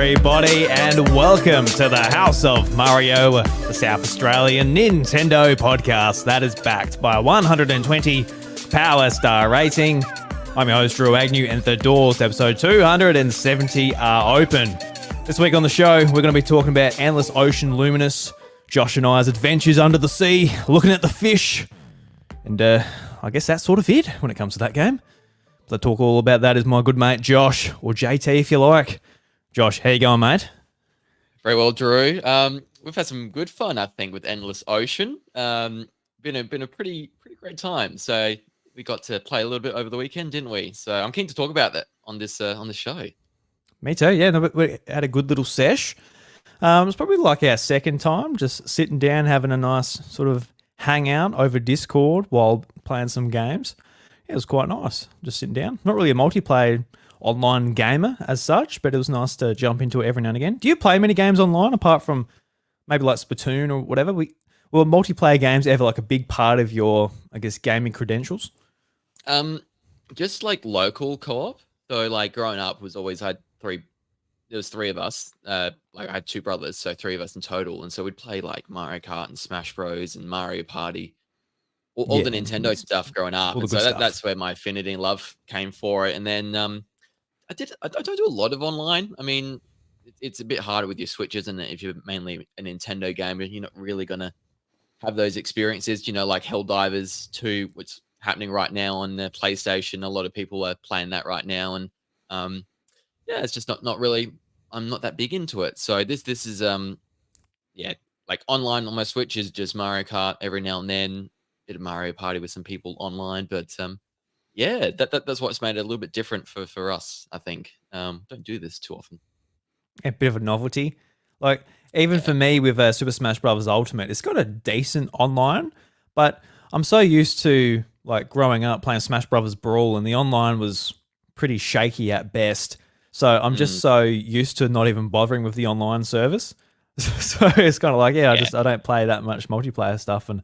everybody, and welcome to the House of Mario, the South Australian Nintendo podcast that is backed by a 120 Power Star rating. I'm your host, Drew Agnew, and the doors to episode 270 are open. This week on the show, we're going to be talking about Endless Ocean Luminous, Josh and I's adventures under the sea, looking at the fish, and I guess that's sort of it when it comes to that game. To talk all about that is my good mate Josh, or JT if you like. Josh, how you going, mate? Very well, Drew. We've had some good fun, I think, with Endless Ocean. Been a pretty great time. So we got to play a little bit over the weekend, didn't we? So I'm keen to talk about that on the show. Me too. Yeah, no, we had a good little sesh. It was probably like our second time, just sitting down, having a nice sort of hangout over Discord while playing some games. Yeah, it was quite nice, just sitting down. Not really a multiplayer online gamer as such, but it was nice to jump into it every now and again. Do you play many games online apart from maybe like Splatoon or whatever? Were multiplayer games ever like a big part of your, I guess, gaming credentials? Just like local co-op. So like growing up was always there was three of us. Like I had two brothers, so three of us in total. And so we'd play like Mario Kart and Smash Bros and Mario Party. All the Nintendo stuff growing up. And so that's where my affinity and love came for it. And then I don't do a lot of online. I mean, it's a bit harder with your Switch, isn't it? If you're mainly a Nintendo gamer, you're not really going to have those experiences, like Helldivers 2, which is happening right now on the PlayStation. A lot of people are playing that right now. And yeah, it's just not really, I'm not that big into it. So this is, like online on my Switch is just Mario Kart every now and then, bit of Mario Party with some people online. But yeah, that's what's made it a little bit different for us, I think. Don't do this too often. A bit of a novelty. Like, even for me with Super Smash Bros. Ultimate, it's got a decent online, but I'm so used to, like, growing up playing Smash Bros. Brawl, and the online was pretty shaky at best. So I'm just so used to not even bothering with the online service. So it's kind of like, I don't play that much multiplayer stuff. And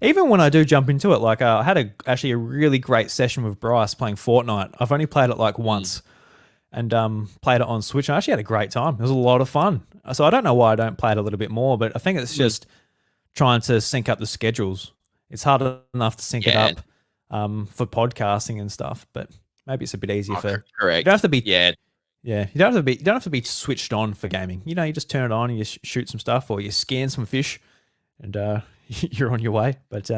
even when I do jump into it, like I had actually a really great session with Bryce playing Fortnite. I've only played it like once and played it on Switch. I actually had a great time. It was a lot of fun. So I don't know why I don't play it a little bit more, but I think it's just trying to sync up the schedules. It's hard enough to sync it up for podcasting and stuff, but maybe it's a bit easier for... Correct. You don't have to be... Yeah, you don't have to be switched on for gaming. You just turn it on and you shoot some stuff, or you scan some fish and you're on your way. But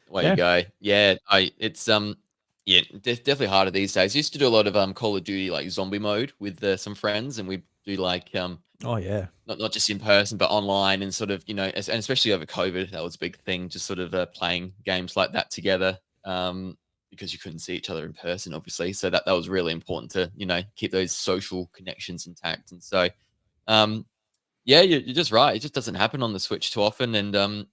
way you go. Yeah, it's definitely harder these days. I used to do a lot of Call of Duty like zombie mode with some friends, and we do like not just in person but online, and sort of and especially over COVID, that was a big thing. Just sort of playing games like that together. Because you couldn't see each other in person, obviously. So that was really important to, keep those social connections intact. And so, you're just right. It just doesn't happen on the Switch too often. And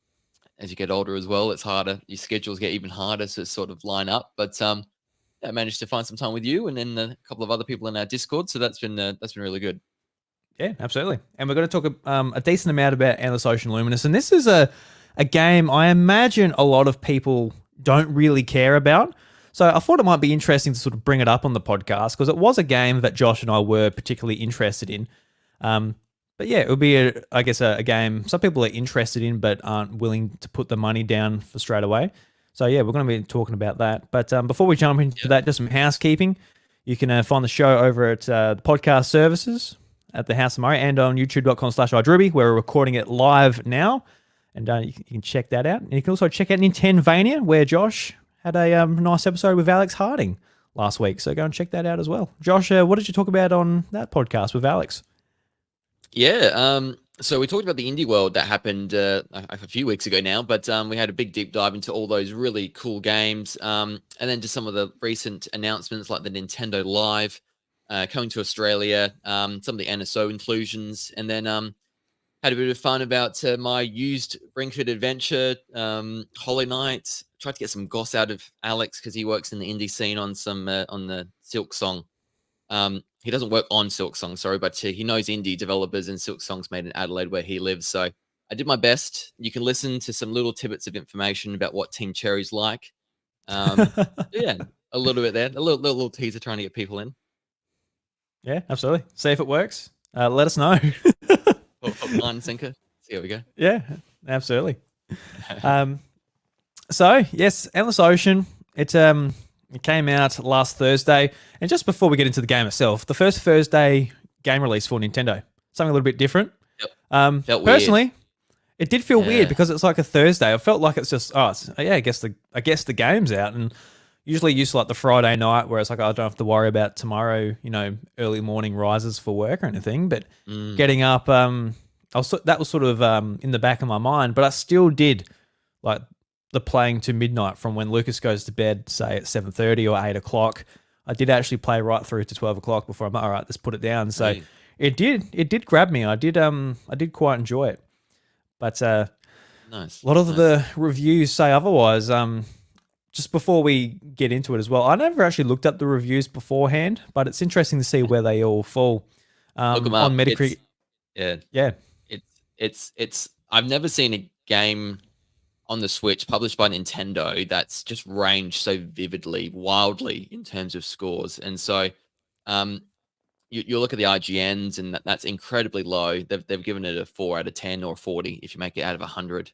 as you get older as well, it's harder. Your schedules get even harder to sort of line up. But I managed to find some time with you and then a couple of other people in our Discord. So that's been really good. Yeah, absolutely. And we're going to talk a decent amount about Endless Ocean Luminous. And this is a game I imagine a lot of people don't really care about. So I thought it might be interesting to sort of bring it up on the podcast because it was a game that Josh and I were particularly interested in. But yeah, it would be, a game some people are interested in but aren't willing to put the money down for straight away. So yeah, we're going to be talking about that. But before we jump into that, just some housekeeping. You can find the show over at the podcast services at the House of Mario and on youtube.com/iDruby, where we're recording it live now. And you can check that out. And you can also check out Nintenvania, where Josh had a nice episode with Alex Harding last week. So go and check that out as well. Josh, what did you talk about on that podcast with Alex? Yeah, so we talked about the indie world that happened a few weeks ago now, but we had a big deep dive into all those really cool games. And then just some of the recent announcements like the Nintendo Live coming to Australia, some of the NSO inclusions, and then had a bit of fun about my used Ring Fit Adventure, Hollow Knight. Tried to get some goss out of Alex because he works in the indie scene on on the Silk Song. He doesn't work on Silk Song, sorry, but he knows indie developers, and Silk Song's made in Adelaide where he lives. So I did my best. You can listen to some little tidbits of information about what Team Cherry's like. Yeah, a little bit there, a little teaser trying to get people in. Yeah, absolutely. See if it works. let us know. Hook, line, and sinker. See how we go. Yeah, absolutely. Um, so yes, Endless Ocean. It came out last Thursday, and just before we get into the game itself, the first Thursday game release for Nintendo, something a little bit different. Yep. Felt weird. Personally, it did feel weird Yeah. because it's like a Thursday. I felt like it's just yeah, I guess the game's out, and usually used to like the Friday night where it's like, I don't have to worry about tomorrow, early morning rises for work or anything. But Mm. getting up, that was sort of in the back of my mind, but I still did like the playing to midnight from when Lucas goes to bed, say at 7:30 or 8 o'clock. I did actually play right through to 12 o'clock before I'm like, all right, let's put it down. So Right. it did grab me. I did quite enjoy it, but a Nice. lot of Nice. the reviews say otherwise. Just before we get into it as well, I never actually looked up the reviews beforehand, but it's interesting to see where they all fall. Look them On up. It's Metacritic, yeah. yeah, It's. I've never seen a game on the Switch published by Nintendo that's just ranged so vividly, wildly in terms of scores. And so, um, you look at the IGNs, and that's incredibly low. They've given it a 4 out of 10 or 40 if you make it out of 100.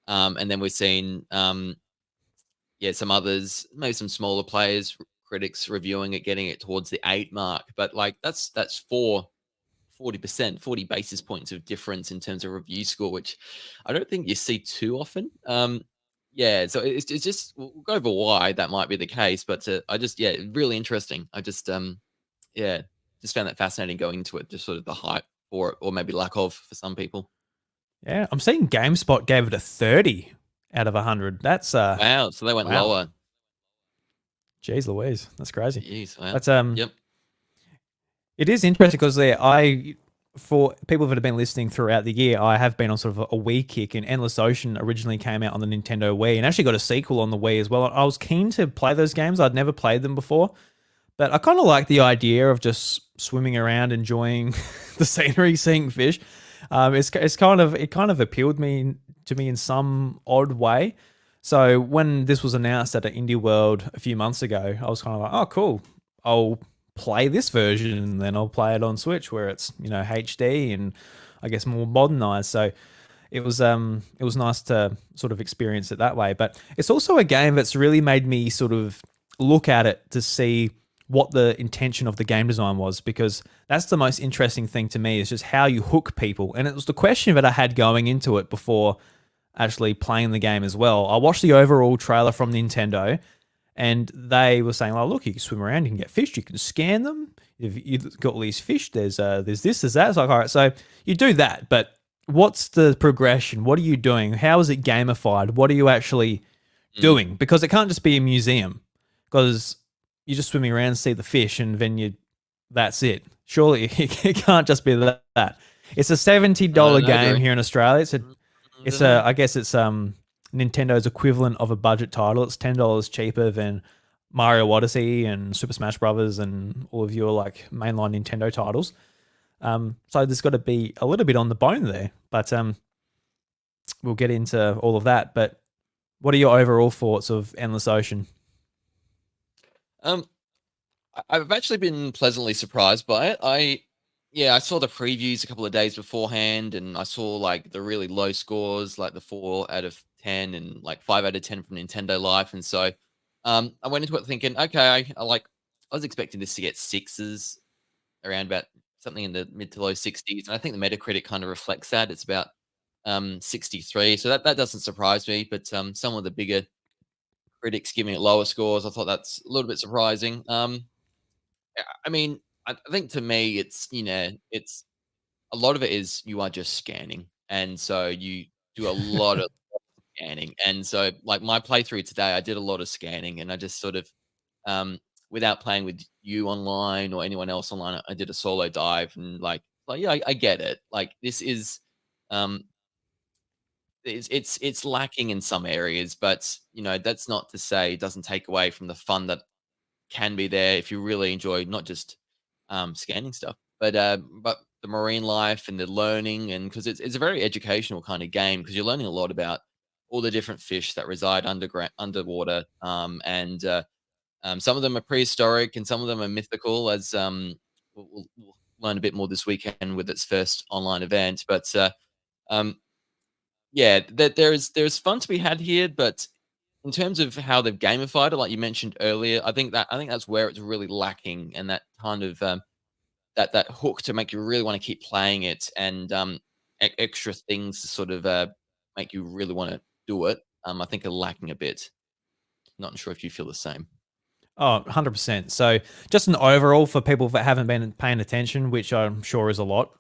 And then we've seen yeah, some others, maybe some smaller players, critics reviewing it, getting it towards the 8 mark. But like that's 40%, 40 basis points of difference in terms of review score, which I don't think you see too often. Yeah, so it's just we'll go over why that might be the case, but I just yeah, really interesting. I just yeah, just found that fascinating going into it, just sort of the hype or maybe lack of for some people. yeah. I'm seeing GameSpot gave it a 30 out of 100. That's Wow, so they went wow, lower. jeez Louise, that's crazy. Jeez, wow. But Yep. it is interesting because for people that have been listening throughout the year, I have been on sort of a Wii kick, and Endless Ocean originally came out on the Nintendo Wii and actually got a sequel on the Wii as well. I was keen to play those games. I'd never played them before, but I kind of like the idea of just swimming around, enjoying the scenery, seeing fish. It kind of appealed to me in some odd way. So when this was announced at an Indie World a few months ago, I was kind of like, oh, cool. I'll play this version and then I'll play it on Switch where it's HD and I guess more modernized. So it was nice to sort of experience it that way. But it's also a game that's really made me sort of look at it to see what the intention of the game design was, because that's the most interesting thing to me, is just how you hook people. And it was the question that I had going into it before actually playing the game as well. I watched the overall trailer from Nintendo, and they were saying, "Oh, look, you can swim around, you can get fish, you can scan them. If you've got all these fish, there's this, there's that." It's like, all right, so you do that, but what's the progression? What are you doing? How is it gamified? What are you actually Mm. doing? Because it can't just be a museum, because you're just swimming around, see the fish, and then that's it. Surely it can't just be that. It's a $70 I game agree. here in Australia. It's a I it's don't a know. I guess it's Nintendo's equivalent of a budget title. It's $10 cheaper than Mario Odyssey and Super Smash Brothers and all of your like mainline Nintendo titles. So there's got to be a little bit on the bone there, but we'll get into all of that. But what are your overall thoughts of Endless Ocean? Um, I've actually been pleasantly surprised by it. Yeah, I saw the previews a couple of days beforehand, and I saw like the really low scores, like the 4 out of 10 and like 5 out of 10 from Nintendo Life, and so I went into it thinking, okay, I was expecting this to get sixes, around about something in the mid to low 60s, and I think the Metacritic kind of reflects that. It's about 63, so that doesn't surprise me. But some of the bigger critics giving it lower scores, I thought that's a little bit surprising. Yeah, I mean, I think to me, it's a lot of it is you are just scanning, and so you do a lot of scanning, and so like my playthrough today, I did a lot of scanning, and I just sort of, um, without playing with you online or anyone else online, I did a solo dive, and like yeah, I get it. Like this is, um, it's lacking in some areas, but that's not to say it doesn't take away from the fun that can be there if you really enjoy not just scanning stuff, but the marine life and the learning, and because it's a very educational kind of game, because you're learning a lot about all the different fish that reside underwater, and some of them are prehistoric and some of them are mythical, as learn a bit more this weekend with its first online event. But um, yeah, there's fun to be had here, but in terms of how they've gamified it, like you mentioned earlier, I think that's where it's really lacking, and that kind of that hook to make you really want to keep playing it, and extra things to sort of make you really want to do it. I think are lacking a bit. Not sure if you feel the same. Oh, 100%. So just an overall for people that haven't been paying attention, which I'm sure is a lot,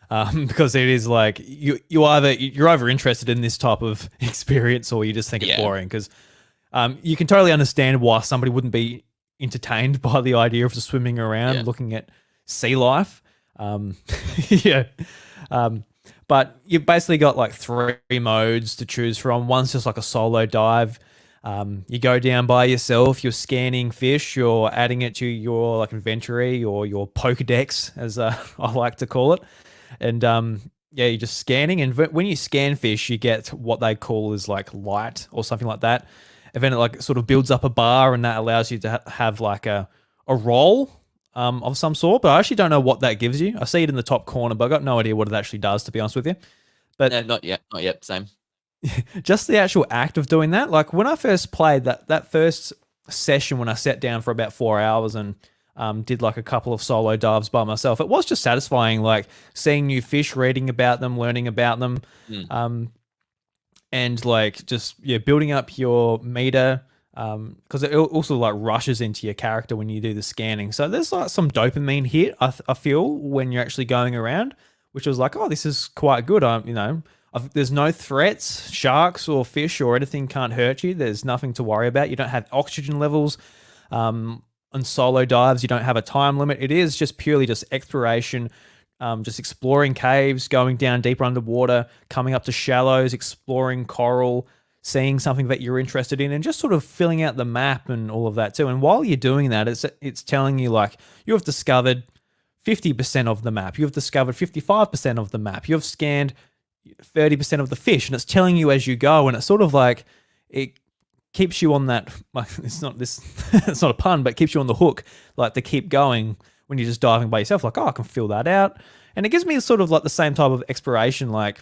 because it is like you're either interested in this type of experience or you just think it's Yeah, boring. Because you can totally understand why somebody wouldn't be entertained by the idea of just swimming yeah. around looking at sea life. Yeah. Um, but you've basically got like three modes to choose from. One's just like a solo dive. You go down by yourself. You're scanning fish. You're adding it to your like inventory or your Pokedex, as I like to call it. And yeah, you're just scanning. And when you scan fish, you get what they call is like light or something like that. And then it like sort of builds up a bar, and that allows you to have like a roll of some sort. But I actually don't know what that gives you. I see it in the top corner, but I got no idea what it actually does, to be honest with you. But No, not yet, not yet. Same. just the actual act of doing that, like when I first played that first session, when I sat down for about 4 hours and did like a couple of solo dives by myself, it was just satisfying, like seeing new fish, reading about them, learning about them, Mm. and like just yeah, building up your meter. Because it also like rushes into your character when you do the scanning. So there's like some dopamine hit I feel when you're actually going around, which was like, oh, this is quite good. There's no threats, sharks or fish or anything can't hurt you. There's nothing to worry about. You don't have oxygen levels. On solo dives, you don't have a time limit. It is just purely just exploration, just exploring caves, going down deeper underwater, coming up to shallows, exploring coral, seeing something that you're interested in, and just sort of filling out the map and all of that too. And while you're doing that, it's telling you like you have discovered 50% of the map, you have discovered 55% of the map, you have scanned 30% of the fish, and it's telling you as you go, and it's sort of like it keeps you on that. Like, it's not this, it's not a pun, but keeps you on the hook, like to keep going when you're just diving by yourself. Like, oh, I can fill that out, and it gives me sort of like the same type of exploration, like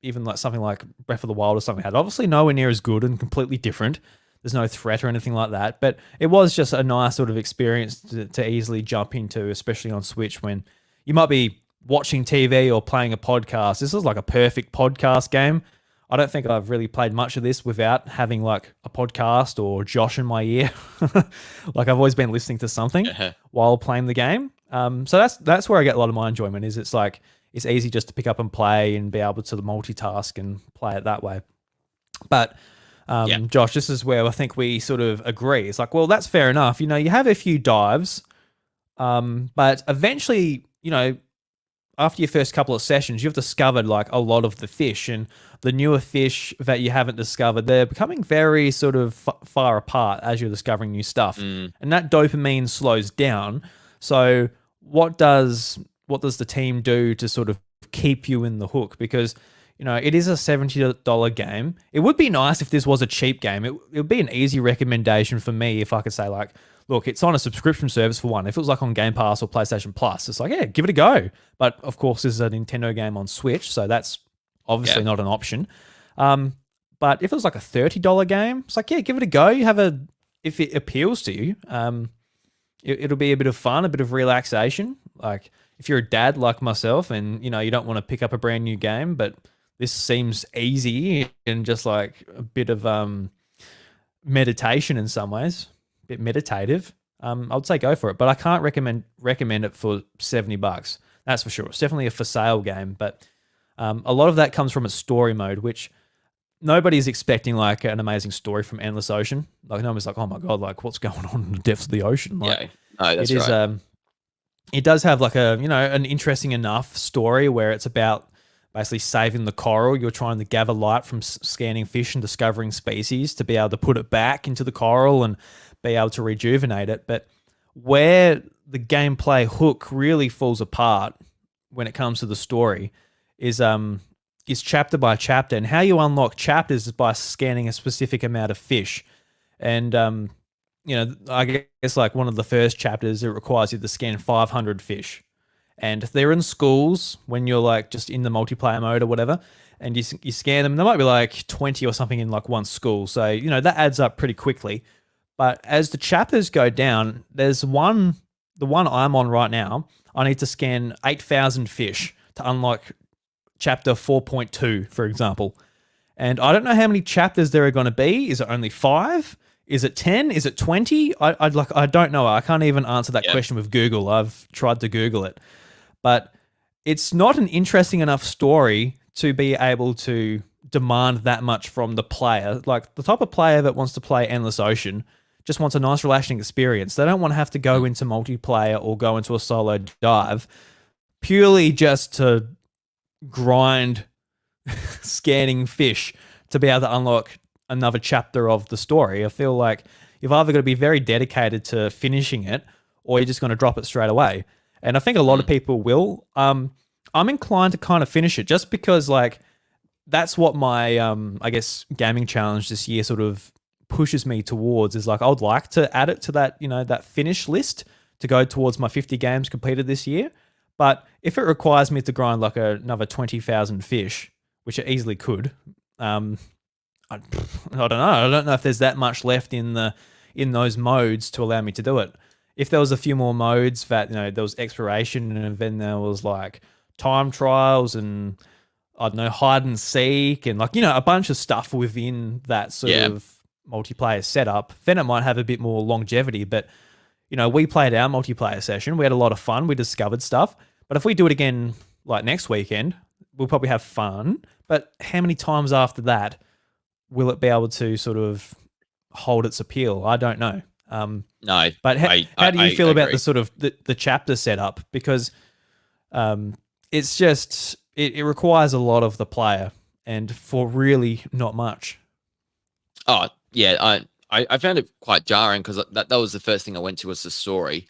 even like something like Breath of the Wild or something like that. Obviously, nowhere near as good and completely different. There's no threat or anything like that, but it was just a nice sort of experience to easily jump into, especially on Switch when you might be watching TV or playing a podcast. This is like a perfect podcast game. I don't think I've really played much of this without having like a podcast or Josh in my ear. Like I've always been listening to something while playing the game. So that's where I get a lot of my enjoyment. Is it's like it's easy just to pick up and play and be able to multitask and play it that way. But Josh, this is where I think we sort of agree. It's like, well, that's fair enough. You have a few dives, but eventually, after your first couple of sessions, you've discovered like a lot of the fish, and the newer fish that you haven't discovered, they're becoming very sort of far apart as you're discovering new stuff, and that dopamine slows down. So what does the team do to sort of keep you in the hook? Because it is a $70 game. It would be nice if this was a cheap game. It would be an easy recommendation for me if I could say like, look, it's on a subscription service for one. If it was like on Game Pass or PlayStation Plus, it's like, yeah, give it a go. But of course, this is a Nintendo game on Switch, so that's obviously not an option. But if it was like a $30 game, it's like, yeah, give it a go. If it appeals to you, it'll be a bit of fun, a bit of relaxation. Like if you're a dad like myself and, you don't want to pick up a brand new game, but this seems easy and just like a bit of meditation in some ways, a bit meditative. I would say go for it, but I can't recommend it for $70. That's for sure. It's definitely a for sale game, but a lot of that comes from its story mode, which nobody's expecting like an amazing story from Endless Ocean. Like no one's like, oh my god, like what's going on in the depths of the ocean? Like, no, that's it is. right. It does have like an interesting enough story where it's about basically saving the coral. You're trying to gather light from scanning fish and discovering species to be able to put it back into the coral and be able to rejuvenate it. But where the gameplay hook really falls apart when it comes to the story is chapter by chapter, and how you unlock chapters is by scanning a specific amount of fish. And I guess like one of the first chapters, it requires you to scan 500 fish. and they're in schools when you're like just in the multiplayer mode or whatever, and you scan them. There might be like 20 or something in like one school, so that adds up pretty quickly. But as the chapters go down, there's one, the one I'm on right now. I need to scan 8,000 fish to unlock chapter 4.2, for example. And I don't know how many chapters there are going to be. Is it only 5? Is it 10? Is it 20? I don't know. I can't even answer that Yeah. question with Google. I've tried to Google it. But it's not an interesting enough story to be able to demand that much from the player. Like the type of player that wants to play Endless Ocean just wants a nice relaxing experience. They don't want to have to go into multiplayer or go into a solo dive purely just to grind scanning fish to be able to unlock another chapter of the story. I feel like you've either got to be very dedicated to finishing it or you're just going to drop it straight away. And I think a lot of people will. I'm inclined to kind of finish it just because like that's what my I guess gaming challenge this year sort of pushes me towards is like I would like to add it to that, that finish list to go towards my 50 games completed this year. But if it requires me to grind like another 20,000 fish, which it easily could, I don't know. I don't know if there's that much left in those modes to allow me to do it. If there was a few more modes that there was exploration and then there was like time trials and I don't know hide and seek and like a bunch of stuff within that sort of multiplayer setup, then it might have a bit more longevity. But we played our multiplayer session. We had a lot of fun. We discovered stuff. But if we do it again like next weekend, we'll probably have fun. But how many times after that will it be able to sort of hold its appeal? I don't know. No, but how do you feel about agree. the sort of the chapter setup? Because it's just it requires a lot of the player, and for really not much. Oh yeah, I found it quite jarring because that was the first thing I went to was the story,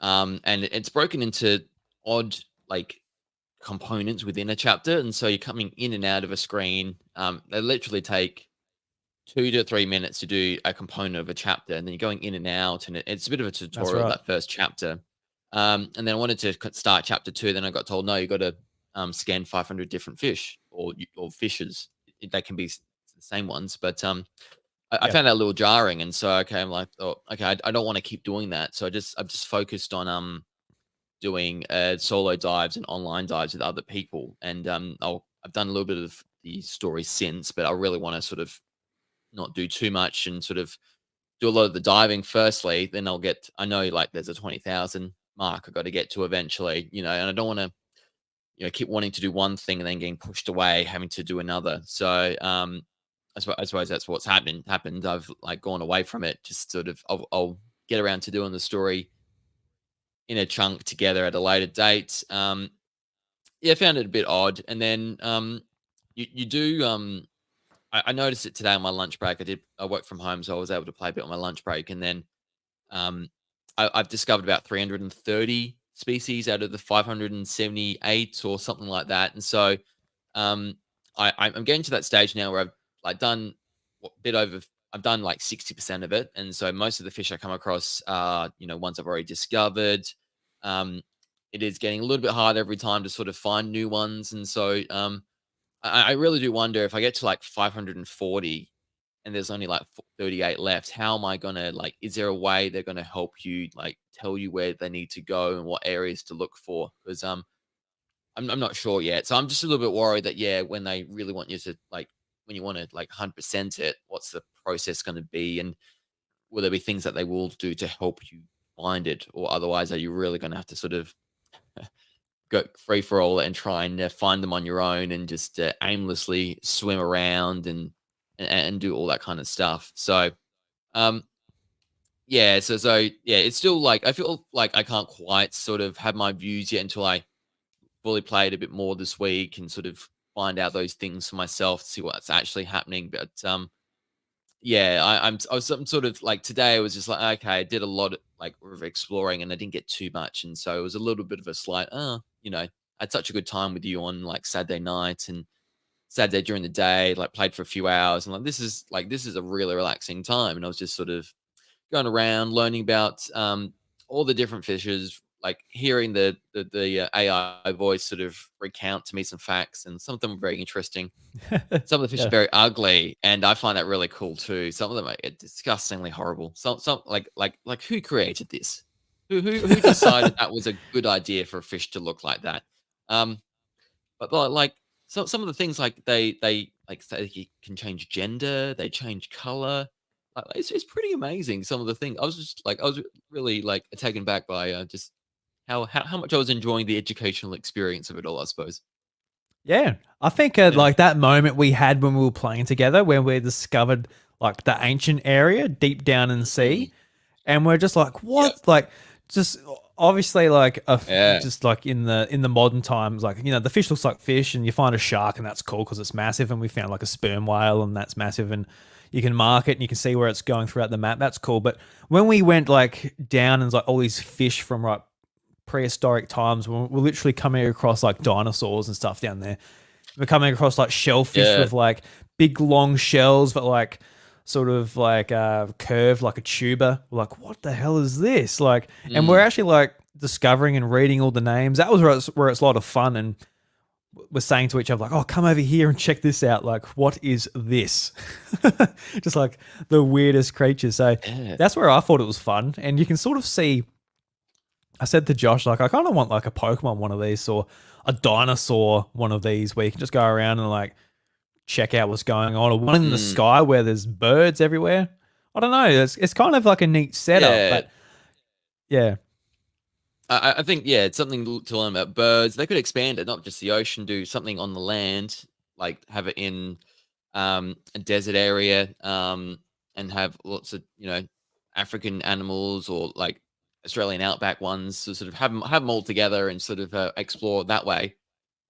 and it's broken into odd like components within a chapter, and so you're coming in and out of a screen. They literally take 2 to 3 minutes to do a component of a chapter, and then you're going in and out, and it's a bit of a That's tutorial right. that first chapter. And then I wanted to start chapter 2, then I got told no, you got to scan 500 different fish or fishes. They can be the same ones, but I Yeah. found that a little jarring, and so okay, I'm like, oh, okay, I don't want to keep doing that, so I've just focused on doing solo dives and online dives with other people, and I've done a little bit of the story since, but I really want to sort of not do too much and sort of do a lot of the diving firstly, then I know like there's a 20,000 mark I got to get to eventually, and I don't want to, keep wanting to do one thing and then getting pushed away, having to do another. So, I suppose that's what's happened. I've like gone away from it, just sort of, I'll get around to doing the story in a chunk together at a later date. Yeah, I found it a bit odd. And then, you do, I noticed it today on my lunch break. I worked from home, so I was able to play a bit on my lunch break. And then um, I've discovered about 330 species out of the 578 or something like that. And so um, I'm getting to that stage now where I've like done a bit over. I've done like 60% of it, and so most of the fish I come across are ones I've already discovered. Um, it is getting a little bit harder every time to sort of find new ones, and so I really do wonder if I get to like 540 and there's only like 38 left, how am I going to like, is there a way they're going to help you, like tell you where they need to go and what areas to look for? Because I'm not sure yet. So I'm just a little bit worried that, yeah, when they really want you to like, when you want to like 100% it, what's the process going to be? And will there be things that they will do to help you find it? Or otherwise, are you really going to have to sort of go free for all and try and find them on your own and just aimlessly swim around and do all that kind of stuff. So um yeah, so yeah, it's still like I feel like I can't quite sort of have my views yet until I fully play it a bit more this week and sort of find out those things for myself to see what's actually happening. But yeah, I'm sort of like today I was just like, okay, I did a lot of like of exploring and I didn't get too much. And so it was a little bit of a slight, I had such a good time with you on like Saturday night and Saturday during the day, like played for a few hours and this is a really relaxing time. And I was just sort of going around learning about all the different fishes, like hearing the AI voice sort of recount to me some facts, and some of them are very interesting. Some of the fish are Yeah. very ugly, and I find that really cool too. Some of them are disgustingly horrible. Some like who created this? Who decided that was a good idea for a fish to look like that? Um, but like some of the things like they like say you can change gender, they change color. It's pretty amazing. Some of the things I was really like taken back by just how much I was enjoying the educational experience of it all. I suppose. Yeah, I think Yeah. like that moment we had when we were playing together, when we discovered like the ancient area deep down in the Mm, sea, and we're just like, yep. what? Like, just obviously like Yeah. just like in the modern times, like the fish looks like fish, and you find a shark, and that's cool because it's massive, and we found like a sperm whale, and that's massive, and you can mark it, and you can see where it's going throughout the map. That's cool. But when we went like down and like all these fish from like prehistoric times, when we're literally coming across like dinosaurs and stuff down there. We're coming across like shellfish Yeah. with like big long shells, but like sort of like curved like a tuber. We're like, what the hell is this? Like, and we're Mm, actually like discovering and reading all the names. That was where it's a lot of fun, and we're saying to each other like, oh, come over here and check this out. Like, what is this? Just like the weirdest creatures. So yeah. that's where I thought it was fun, and you can sort of see. I said to Josh, like, I kind of want like a Pokemon one of these or a dinosaur one of these where you can just go around and like check out what's going on, or one in the Mm, sky where there's birds everywhere. I don't know. It's kind of like a neat setup, yeah. but yeah, I think yeah, it's something to learn about birds. They could expand it, not just the ocean. Do something on the land, like have it in a desert area, and have lots of African animals or like Australian outback ones. So sort of have them all together and sort of explore that way.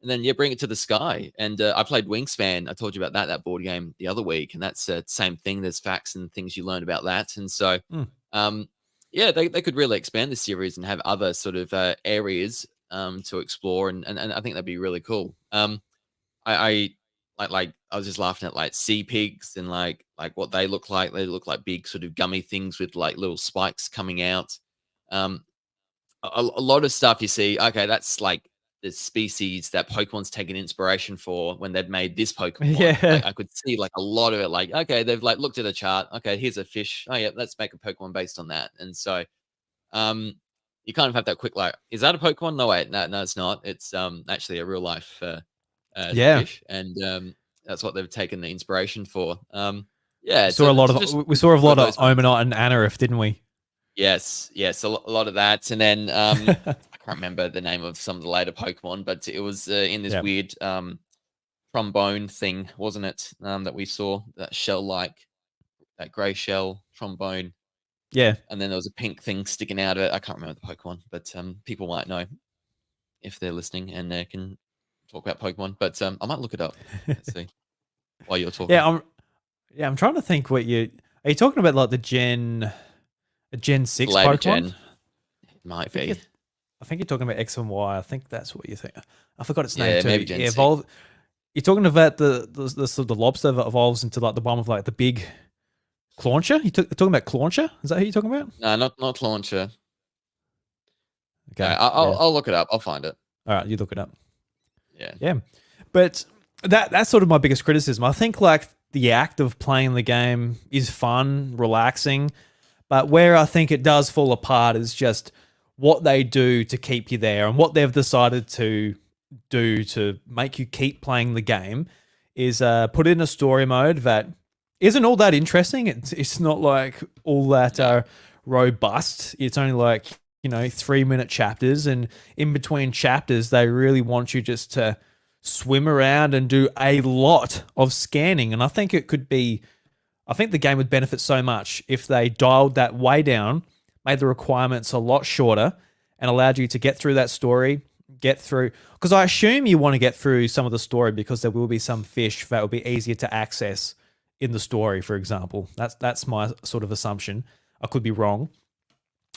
And then yeah, bring it to the sky. And I played Wingspan. I told you about that board game the other week, and that's same thing. There's facts and things you learn about that, and so mm, um, yeah, they could really expand the series and have other sort of areas to explore, and I think that'd be really cool. I like I was just laughing at like sea pigs and like what they look like. They look like big sort of gummy things with like little spikes coming out. Um, a lot of stuff you see, okay, that's like the species that Pokemon's taken inspiration for when they've made this Pokemon. yeah, Like I could see like a lot of it, like, okay, they've like looked at a chart. Okay, here's a fish. Oh yeah, let's make a Pokemon based on that. And so um you kind of have that quick like, is that a Pokemon? No, wait, no, it's not. It's actually a real life yeah. fish. And that's what they've taken the inspiration for. Yeah, We saw a lot it's just of we saw a got lot of those moments. Omanite and Anorith, didn't we? Yes, yes, a lot of that, and then I can't remember the name of some of the later Pokemon, but it was in this Yeah, weird trombone thing, wasn't it? That we saw that shell-like, that grey shell trombone, yeah, and then there was a pink thing sticking out of it. I can't remember the Pokemon, but people might know if they're listening and they can talk about Pokemon. But I might look it up. Let's see while you're talking. yeah. I'm trying to think what you are you talking about, like the Gen six Later Pokemon? gen, it I might think be. it's I think you're talking about X and Y. I think that's what you think. I forgot its name Yeah, too. maybe Gen It 6. evolved. You're talking about the sort of the lobster that evolves into like the one with like the big clauncher. You're talking about clauncher? Is that who you're talking about? No, not launcher. Okay. I'll Yeah. I'll look it up. I'll find it. All right. You look it up. Yeah. Yeah. But that's sort of my biggest criticism. I think like the act of playing the game is fun, relaxing, but where I think it does fall apart is just what they do to keep you there, and what they've decided to do to make you keep playing the game is put in a story mode that isn't all that interesting. It's not like all that No. robust. It's only like 3-minute chapters, and in between chapters they really want you just to swim around and do a lot of scanning. And I think the game would benefit so much if they dialed that way down, made the requirements a lot shorter, and allowed you to get through that story, get through. Because I assume you want to get through some of the story because there will be some fish that will be easier to access in the story, for example. That's my sort of assumption. I could be wrong.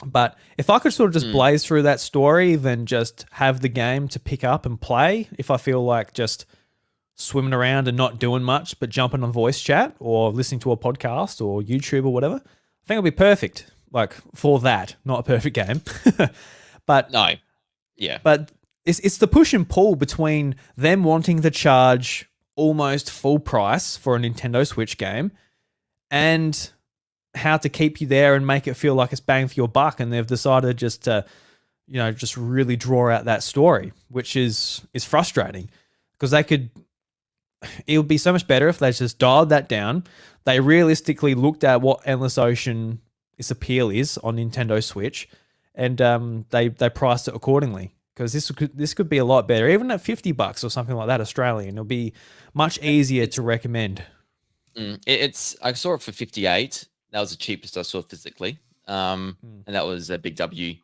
But if I could sort of just Mm. blaze through that story, then just have the game to pick up and play, if I feel like just swimming around and not doing much, but jumping on voice chat or listening to a podcast or YouTube or whatever, I think it'll be perfect. Like for that, not a perfect game. But No, yeah, but it's the push and pull between them wanting to charge almost full price for a Nintendo Switch game and how to keep you there and make it feel like it's bang for your buck. And they've decided just to, just really draw out that story, which is frustrating because they could. It would be so much better if they just dialed that down. They realistically looked at what Endless Ocean its appeal is on Nintendo Switch, and they priced it accordingly. Because this could be a lot better, even at $50 or something like that Australian. It'll be much easier to recommend. It's I saw it for 58. That was the cheapest I saw physically. Mm. And that was a big W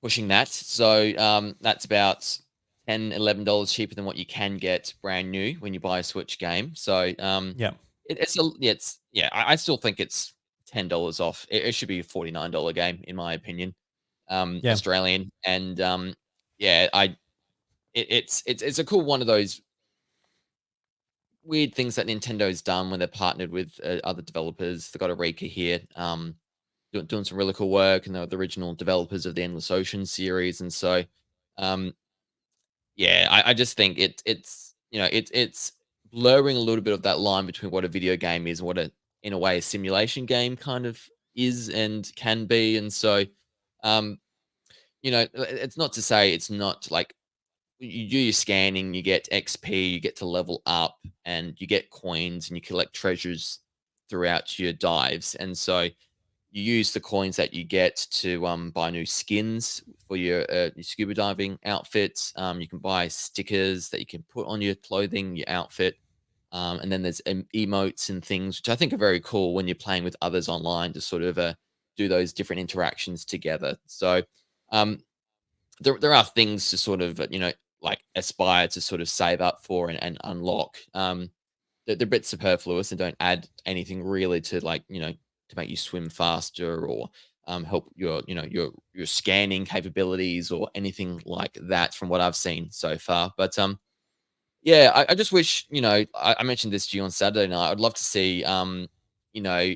pushing that. So that's about $10, $11 cheaper than what you can get brand new when you buy a Switch game. So Yeah, I still think it's $10 off. It should be a $49 game in my opinion, yeah, Australian. And yeah, it's a cool one of those weird things that Nintendo's done when they're partnered with other developers. They've got Eureka here, doing some really cool work, and they're the original developers of the Endless Ocean series. And so, um, yeah, I just think it's blurring a little bit of that line between what a video game is and what in a way a simulation game kind of is and can be. And so, um, it's not to say it's not like you do your scanning, you get XP, you get to level up, and you get coins, and you collect treasures throughout your dives. And so you use the coins that you get to buy new skins for your scuba diving outfits. You can buy stickers that you can put on your clothing, your outfit. And then there's emotes and things, which I think are very cool when you're playing with others online to sort of do those different interactions together. So um, there are things to sort of like aspire to sort of save up for and unlock. They're a bit superfluous and don't add anything really to like to make you swim faster or help your scanning capabilities or anything like that from what I've seen so far. But yeah, I just wish, I mentioned this to you on Saturday night. I'd love to see, you know,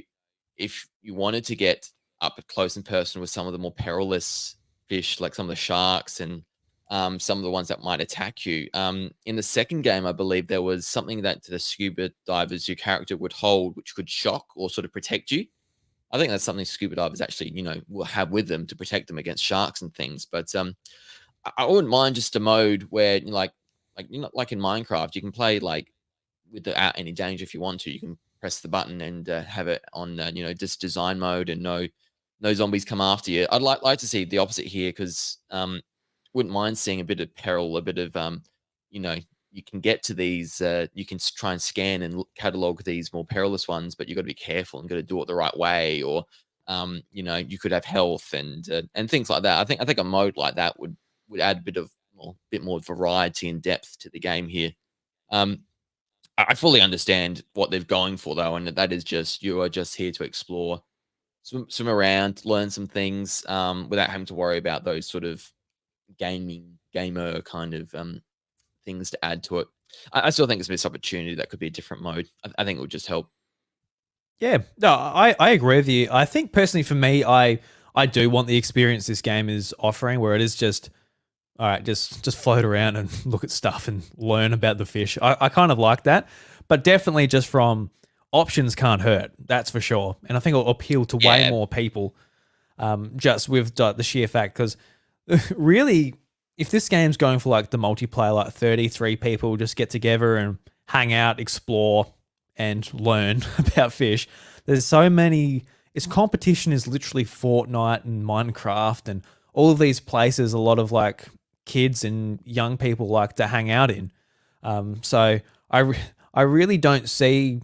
if you wanted to get up close and personal with some of the more perilous fish, like some of the sharks and some of the ones that might attack you. In the second game, I believe there was something that the scuba divers, your character would hold, which could shock or sort of protect you. I think that's something scuba divers actually, will have with them to protect them against sharks and things. But I wouldn't mind just a mode where like in Minecraft, you can play like without any danger if you want to. You can press the button and have it on just design mode and no zombies come after you. I'd like to see the opposite here because wouldn't mind seeing a bit of peril, a bit of you know you can get to these you can try and scan and catalog these more perilous ones, but you've got to be careful and got to do it the right way, or you could have health and things like that. I think a mode like that would add a bit more variety and depth to the game here. Um, I fully understand what they're going for though, and that is just you are just here to explore, swim around, learn some things without having to worry about those sort of gamer kind of things to add to it. I still think it's a missed opportunity. That could be a different mode. I think it would just help. yeah. No, I agree with you. I think personally for me, I do want the experience this game is offering, where it is just all right, just float around and look at stuff and learn about the fish. I kind of like that, but definitely just from options can't hurt. That's for sure, and I think it'll appeal to way Yeah, more people. Just with the sheer fact, because really, if this game's going for like the multiplayer, like 33 people just get together and hang out, explore, and learn about fish. There's so many. Its competition is literally Fortnite and Minecraft and all of these places. A lot of like kids and young people like to hang out in. So I really don't see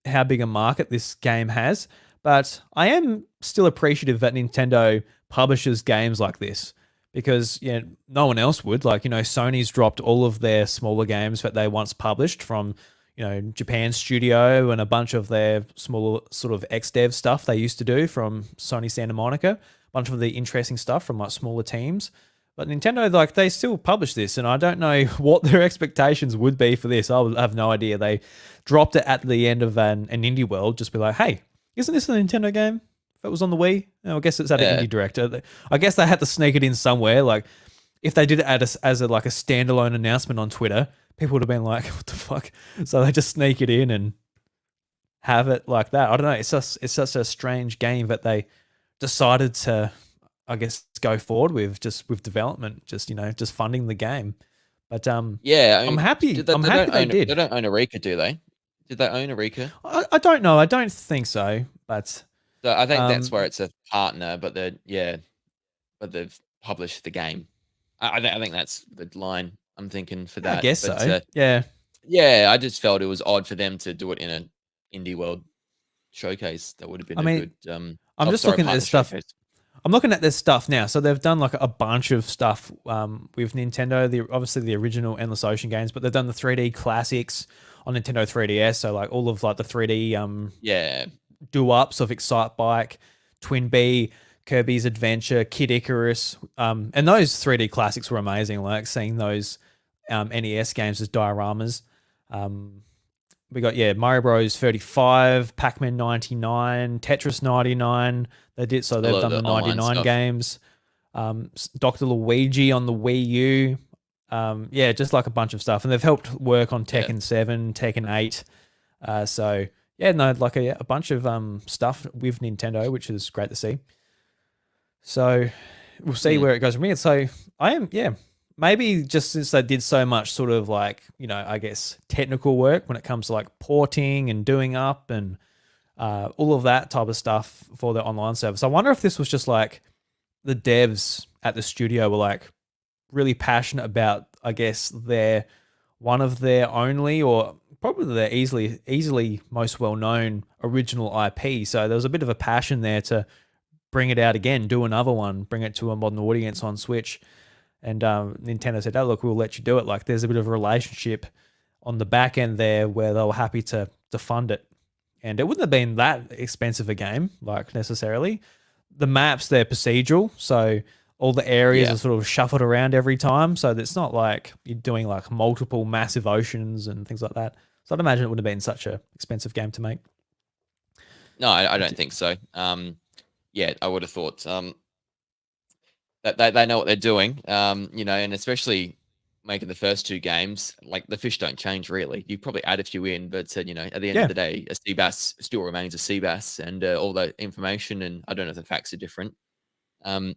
how big a market this game has, but I am still appreciative that Nintendo publishes games like this because no one else would. Like, Sony's dropped all of their smaller games that they once published from, Japan Studio and a bunch of their smaller sort of ex-dev stuff they used to do from Sony Santa Monica, a bunch of the interesting stuff from like smaller teams. But Nintendo, like, they still publish this, and I don't know what their expectations would be for this. I have no idea. They dropped it at the end of an indie world, just be like, hey, isn't this a Nintendo game? if it was on the Wii. I guess it's at an Yeah. indie director. I guess they had to sneak it in somewhere. Like if they did it as a like a standalone announcement on Twitter, people would have been like, "What the fuck?" So they just sneak it in and have it like that. I don't know. It's such a strange game that they decided to, I guess, go forward with just with development, just just funding the game. But Yeah, I I'm mean, happy. did they, I'm they happy don't they own they did. don't own Eureka, do they? Did they own Eureka? I don't know. I don't think so. But So I think that's where um, it's a partner, but but they've published the game. I think that's the line I'm thinking for I that. guess But so. Yeah. yeah, I just felt it was odd for them to do it in an indie world showcase. That would have been I a mean, good I'm just sorry, looking at this partner stuff. showcase. I'm looking at this stuff now. So they've done like a bunch of stuff with Nintendo. The obviously the original Endless Ocean games, but they've done the 3D classics on Nintendo 3DS. So like all of like the 3D Yeah, do ups of Excite Bike, Twin Bee, Kirby's Adventure, Kid Icarus, and those 3D classics were amazing. Like seeing those NES games as dioramas. Um, we got Mario Bros 35, Pac-Man 99, Tetris 99. They did so a they've lot of done the the online 99 stuff. games. Dr. Luigi on the Wii U. Yeah, just like a bunch of stuff, and they've helped work on Yeah. Tekken 7, Tekken 8. So yeah, no, like a bunch of stuff with Nintendo, which is great to see. So we'll see Mm. where it goes from here. So I am, yeah, maybe just since they did so much sort of like, I guess technical work when it comes to like porting and doing up and all of that type of stuff for the online service. I wonder if this was just like the devs at the studio were like really passionate about, I guess, their one of their only or probably their easily most well known original IP. So there was a bit of a passion there to bring it out again, do another one, bring it to a modern audience on Switch. And Nintendo said, "Oh, look, we'll let you do it." Like, there's a bit of a relationship on the back end there where they were happy to fund it, and it wouldn't have been that expensive a game, like necessarily. The maps they're procedural, so all the areas Yeah. are sort of shuffled around every time, so it's not like you're doing like multiple massive oceans and things like that. So I'd imagine it would have been such a expensive game to make. No, I But don't think so. Yeah, I would have thought that they know what they're doing. And especially making the first two games, like the fish don't change really. You probably add a few in, but at the end of yeah, the day, a sea bass still remains a sea bass, and all the information and I don't know if the facts are different. Um,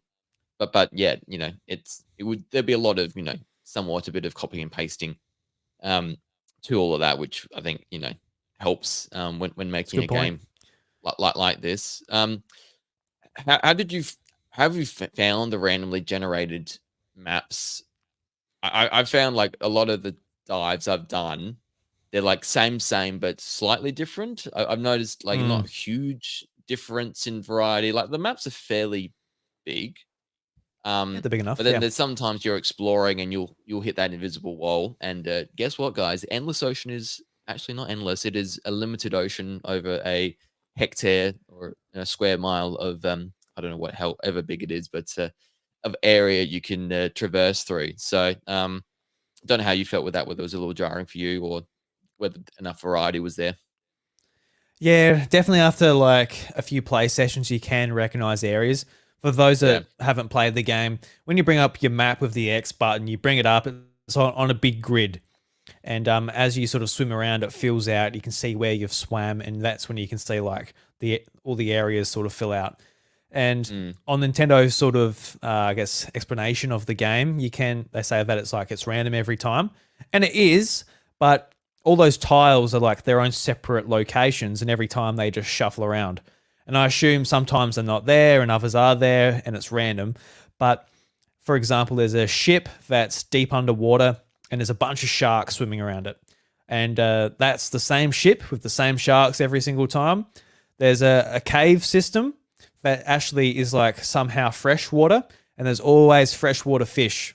but yeah, it would there'd be a lot of somewhat a bit of copy and pasting um to all of that, which I think helps when it's a making a good point. game like this. How did you have you found the randomly generated maps? I've found like a lot of the dives I've done, they're like same, but slightly different. I've noticed like Mm, not huge difference in variety. Like the maps are fairly big, yeah, um, they're big but enough. then Yeah, there's sometimes you're exploring and you'll hit that invisible wall. And guess what, guys? Endless Ocean is actually not endless. It is a limited ocean over a hectare or a square mile of I don't know what however big it is, but of area you can traverse through. So don't know how you felt with that. Whether it was a little jarring for you or whether enough variety was there. yeah, definitely. After like a few play sessions, you can recognize areas. For those Yeah. that haven't played the game, when you bring up your map with the X button, you bring it up. It's on a big grid, and as you sort of swim around, it fills out. You can see where you've swam, and that's when you can see like the all the areas sort of fill out. And Mm, on Nintendo's sort of, I guess, explanation of the game, they say that it's like it's random every time, and it is, but all those tiles are like their own separate locations, and every time they just shuffle around. And I assume sometimes they're not there, and others are there, and it's random. But for example, there's a ship that's deep underwater, and there's a bunch of sharks swimming around it, and that's the same ship with the same sharks every single time. There's a cave system that actually is like somehow freshwater, and there's always freshwater fish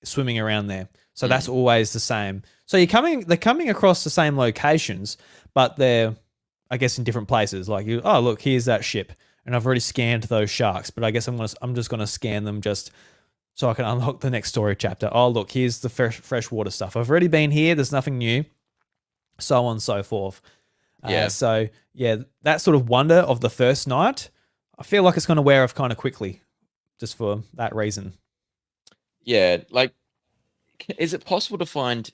swimming around there. So that's mm. always the same. So they're coming across the same locations, but they're, I guess, in different places. Like oh look, here's that ship, and I've already scanned those sharks, but I guess I'm just gonna scan them just so I can unlock the next story chapter. Oh look, here's the freshwater stuff. I've already been here. There's nothing new. So on and so forth. Yeah. So yeah, that sort of wonder of the first night, I feel like it's going to wear off kind of quickly, just for that reason. Yeah, like, is it possible to find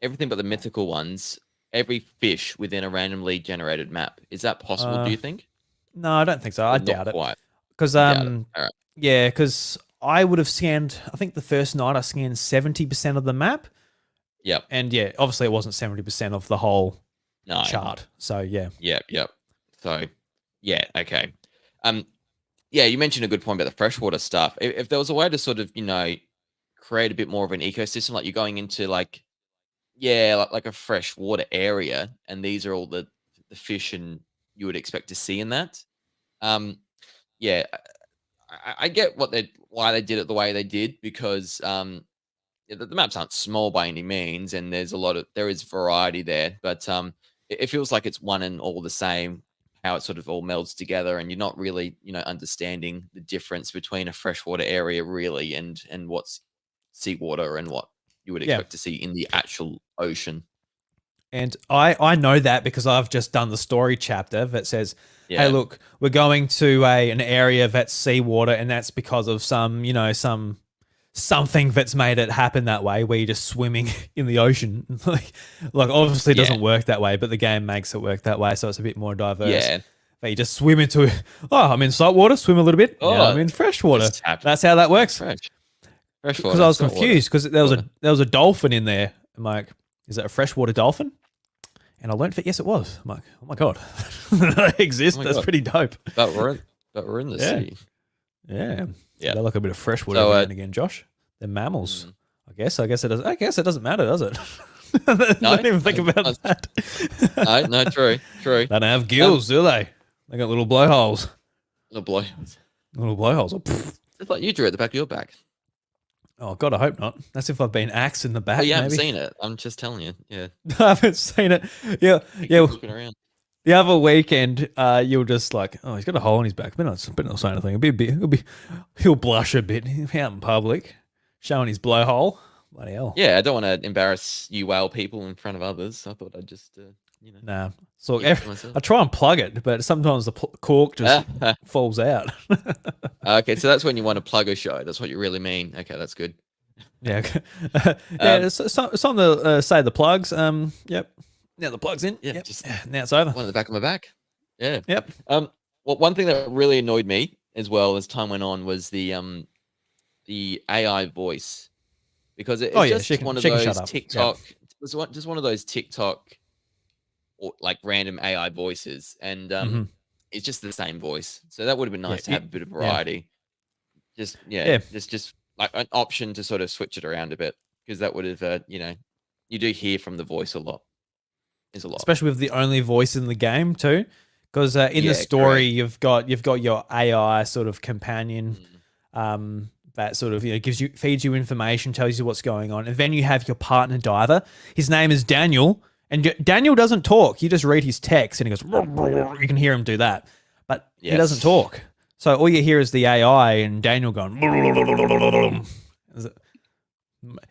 everything but the mythical ones, every fish within a randomly generated map? Is that possible, do Uh, you think? no, I don't think so. I Or not doubt it. quite? Because You doubt it. All right. yeah, because I would have scanned. I think the first night I scanned 70% of the map, Yep. and yeah, obviously it wasn't 70% of the whole No. chart. So yeah, Yep. So, yeah, okay. Um, yeah, you mentioned a good point about the freshwater stuff. If there was a way to sort of, create a bit more of an ecosystem, like you're going into like, yeah, like a freshwater area, and these are all the fish and you would expect to see in that. Um, yeah, I get why they did it the way they did because yeah, the maps aren't small by any means, and there is variety there, but it feels like it's one and all the same. How it sort of all melds together, and you're not really, understanding the difference between a freshwater area really, and what's seawater and what you would yeah. expect to see in the actual ocean. And I know that because I've just done the story chapter that says, "Hey, Yeah, look, we're going to an area that's seawater, and that's because of something that's made it happen that way, where you're just swimming in the ocean." like obviously it yeah, doesn't work that way, but the game makes it work that way, so it's a bit more diverse. yeah. That you just swim into. Oh, I'm in salt water, swim a little bit. Now I'm Oh, in fresh water. just happened. That's how that works. Because I Freshwater, was saltwater, confused because water. there was a dolphin in there. I'm like, is that a freshwater dolphin? And I learned that yes, it was. I'm like, oh my god, they exist. Oh my That's god, pretty dope. but we're in the Yeah, sea. yeah. So Yeah. they like a bit of freshwater So, every now and again, Josh. They're mammals. mm, I guess. I guess it does. I guess it doesn't matter, does it? no, Don't even think no, about that. no, true. They don't have gills, do they? They got little blowholes. The blow. Little blowholes. Oh, pfft. It's like you drew at the back of your back. Oh, God, I hope not. That's if I've been axed in the back. Oh, you haven't Maybe seen it. I'm just telling you. Yeah. I haven't seen it. Yeah, You yeah. keep looking around. The other weekend, you're just like, oh, he's got a hole in his back. But not saying anything. He'll blush a bit out in public, showing his blowhole. Bloody hell. Yeah, I don't want to embarrass you whale people in front of others. I thought I'd just, Nah. So keep it to myself. I try and plug it, but sometimes the cork just falls out. Okay, so that's when you want to plug a show. That's what you really mean. Okay, that's good. Yeah. Yeah. It's something to say the plugs. Yep. Now the plug's in. Yeah, Yep. just Now it's over. one in the back of my back. Yeah. Yep. Well, one thing that really annoyed me as well as time went on was the AI voice because Oh it's yeah. just one of She can those shut up. TikTok. It was just one of those TikTok or like random AI voices, and Mhm. it's just the same voice. So that would have been nice to Yeah. have a bit of Yeah. variety. Just Yeah. just like an option to sort of switch it around a bit because that would have you do hear from the voice a lot. Is a lot. Especially with the only voice in the game too, because in the Yeah, story correct. you've got your AI sort of companion, Mm. that sort of feeds you information, tells you what's going on, and then you have your partner diver. His name is Daniel, and Daniel doesn't talk. You just read his text, and he goes. You can hear him do that, but he doesn't Yes. talk. So all you hear is the AI and Daniel going.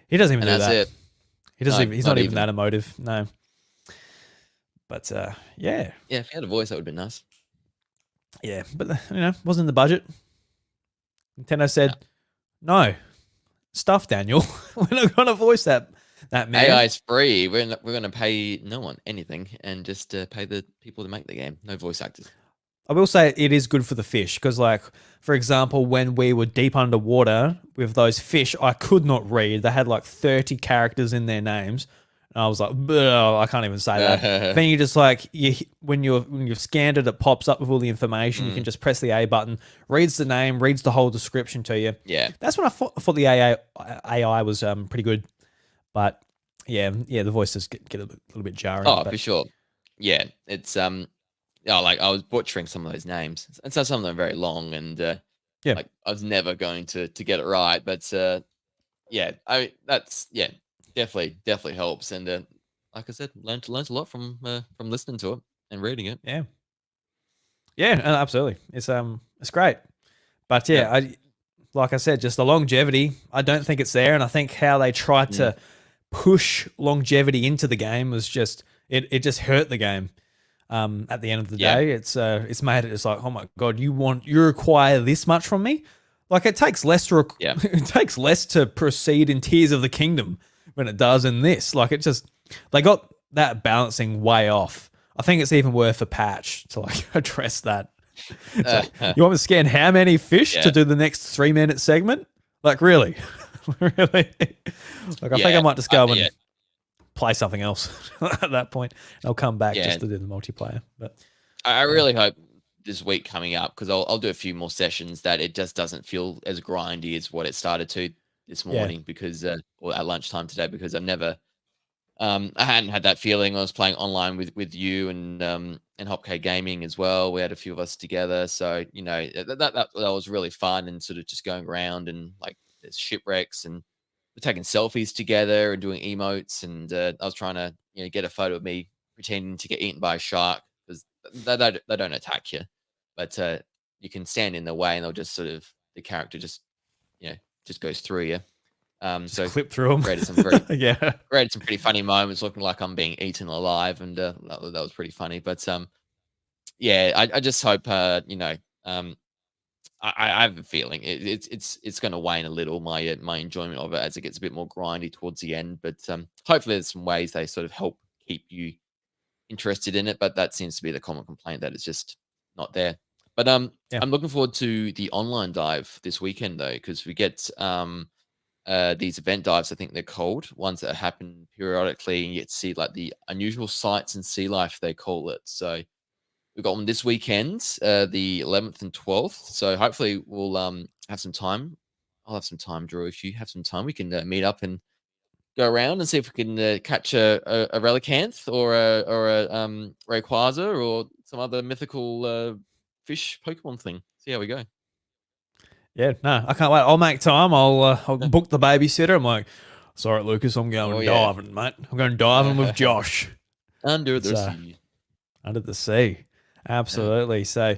He doesn't even And do that's that. it. He doesn't. No, Even, he's not not even even. that emotive. No. But yeah, Yeah, if you had a voice, that would have been nice. yeah. But wasn't in the budget. Nintendo No. said, "No, stuff, Daniel. We're not going to voice that man." AI is free. We're gonna pay no one anything and just pay the people to make the game. No voice actors. I will say it is good for the fish because, like, for example, when we were deep underwater with those fish, I could not read. They had like 30 characters in their names. And I was like, I can't even say that. Then you just like when you've scanned it, it pops up with all the information. You can just press the A button, reads the name, reads the whole description to you. Yeah. That's when I thought the AI was pretty good, but yeah, the voices get a little bit jarring. Oh, but for sure. Yeah, it's yeah, like I was butchering some of those names, and so some of them are very long, and yeah, like I was never going to get it right, but yeah, that's definitely helps, and like I said, learned a lot from listening to it and reading it. yeah, yeah, absolutely. It's great, but Yeah. yeah, like I said, just the longevity. I don't think it's there, and I think how they tried Mm. to push longevity into the game was just it just hurt the game. At the end of the Yeah. day, it's made it. It's like, oh my god, you require this much from me? Like it takes less to Yeah. it takes less to proceed in Tears of the Kingdom than it does in this. Like it just they got that balancing way off. I think it's even worth a patch to like address that. It's like, you want me to scan how many fish to do the next 3-minute segment? Like really, really? Like I think I might just go and play something else at that point. I'll come back just to do the multiplayer. But I really hope this week coming up, because I'll do a few more sessions, that it just doesn't feel as grindy as what it started to this morning, because or at lunchtime today, because I've never I hadn't had that feeling. I was playing online with you and Hopk Gaming as well. We had a few of us together, so you know that was really fun, and sort of just going around and like there's shipwrecks and we're taking selfies together and doing emotes, and I was trying to get a photo of me pretending to get eaten by a shark, because they don't attack you, but you can stand in the way and they'll just sort of the character just just goes through you. So clip through them. Created some pretty funny moments, looking like I'm being eaten alive, and that was pretty funny. But I just hope I have a feeling it's going to wane a little, my enjoyment of it, as it gets a bit more grindy towards the end. But hopefully there's some ways they sort of help keep you interested in it. But that seems to be the common complaint, that it's just not there. But I'm looking forward to the online dive this weekend though, because we get these event dives, I think they're called, ones that happen periodically, and you get to see like the unusual sights and sea life, they call it. So we've got one this weekend, the 11th and 12th. So hopefully we'll have some time. I'll have some time, Drew. If you have some time, we can meet up and go around and see if we can catch a relicanth or a Rayquaza or some other mythical fish Pokemon thing. See how we go. Yeah, no, I can't wait. I'll make time. I'll book the babysitter. I'm like, sorry, Lucas, I'm going diving, mate. I'm going diving with Josh. Under the sea. Under the sea. Absolutely. So,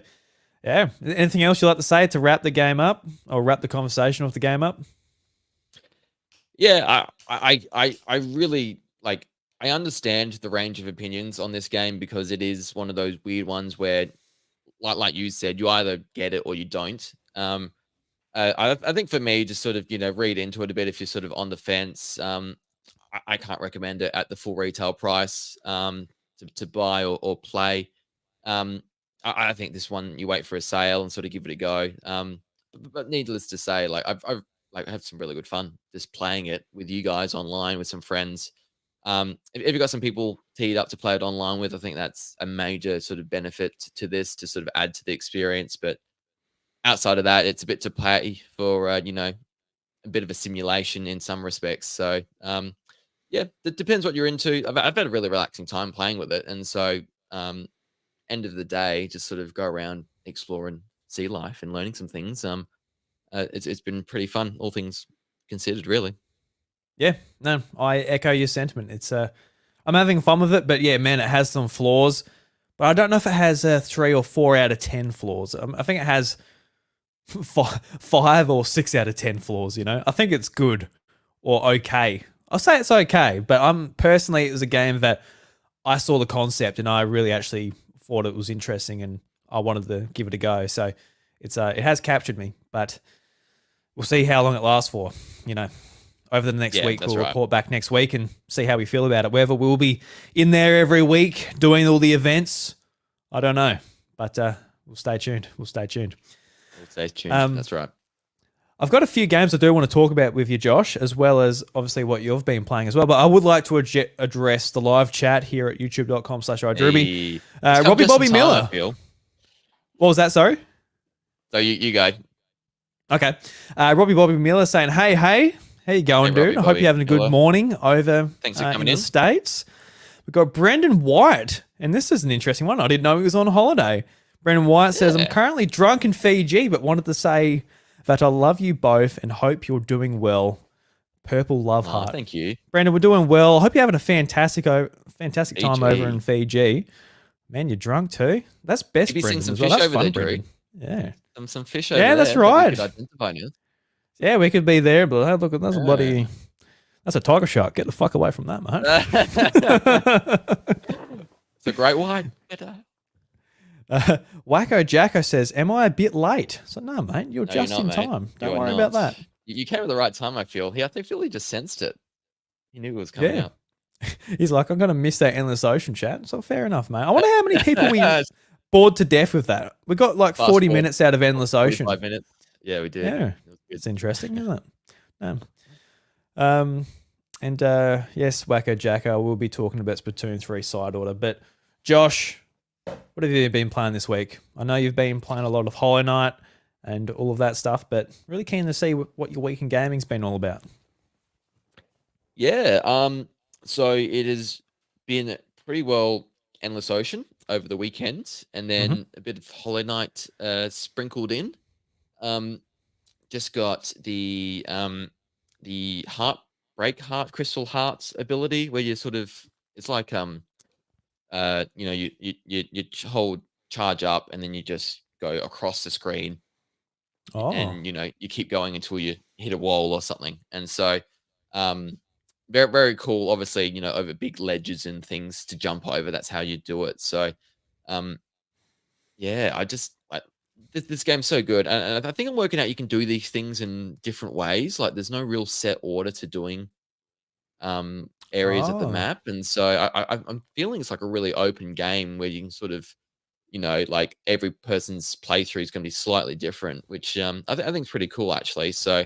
yeah. Anything else you'd like to say to wrap the game up, or wrap the conversation of the game up? Yeah, I really like. I understand the range of opinions on this game, because it is one of those weird ones where, like you said, you either get it or you don't. I think for me, just sort of read into it a bit if you're sort of on the fence. I can't recommend it at the full retail price to buy or play. I think this one, you wait for a sale and sort of give it a go. But needless to say, like I've had some really good fun just playing it with you guys online with some friends. If you've got some people teed up to play it online with, I think that's a major sort of benefit to this, to sort of add to the experience. But outside of that, it's a bit to play for, a bit of a simulation in some respects. So, it depends what you're into. I've had a really relaxing time playing with it. And so, end of the day, just sort of go around exploring sea life and learning some things. It's been pretty fun, all things considered, really. Yeah, no, I echo your sentiment. It's I'm having fun with it, but yeah, man, it has some flaws. But I don't know if it has 3 or 4 out of 10 flaws. I think it has 5 or 6 out of 10 flaws. I think it's good or okay. I'll say it's okay, but it was a game that I saw the concept and I really actually thought it was interesting and I wanted to give it a go. So it has captured me, but we'll see how long it lasts for. Over the next week, we'll report back next week and see how we feel about it. Whether we'll be in there every week doing all the events, I don't know, but we'll stay tuned. That's right. I've got a few games I do want to talk about with you, Josh, as well as obviously what you've been playing as well. But I would like to address the live chat here at youtube.com/iDruby. Robbie Bobby Miller. What was that? Sorry? So you go. Okay. Robbie Bobby Miller saying, hey, how you going, dude? I hope you're having a good morning over Thanks for coming in the States. We've got Brendan White, and this is an interesting one. I didn't know he was on holiday. Brendan White says, I'm currently drunk in Fiji, but wanted to say that I love you both and hope you're doing well. Purple love heart. Thank you. Brendan, we're doing well. I hope you're having a fantastic time over in Fiji. Man, you're drunk too? That's best, Maybe Brendan. Some as well. fish That's over fun, there, Brendan. Drew. Yeah. Some fish over there. Yeah, that's right. We could identify you. Yeah, we could be there, but hey, look, that's a bloody... That's a tiger shark. Get the fuck away from that, mate. It's a great white. Better. Wacko Jacko says, "Am I a bit late?" So no, mate, you're No, you're just not, in mate. time. You Don't are worry about not. that. You came at the right time. I feel he just sensed it. He knew it was coming Yeah. up. He's like, I'm gonna miss that endless ocean chat. So fair enough, mate. I wonder how many people we bored to death with that. We got like Fast 40 forward minutes out of endless ocean. 45 minutes. Yeah, we did. Yeah, It was good. it's interesting, isn't it? Um, um and yes, Wacko Jacko, we'll be talking about Splatoon 3 side order. But Josh, what have you been playing this week? I know you've been playing a lot of Hollow Knight and all of that stuff, but really keen to see what your week in gaming's been all about. Yeah. So it has been pretty well Endless Ocean over the weekend, and Mm-hmm. then a bit of Hollow Knight sprinkled in. Um, just got the heart crystal hearts ability where you sort of it's like hold charge up and then you just go across the screen Oh, and you keep going until you hit a wall or something. And so um very very cool, obviously, over big ledges and things to jump over. That's how you do it. So um yeah, this game's so good, and I think I'm working out you can do these things in different ways. Like, there's no real set order to doing areas of the oh, map, and so I'm feeling it's like a really open game where you can sort of, like every person's playthrough is going to be slightly different, which I think is pretty cool actually. So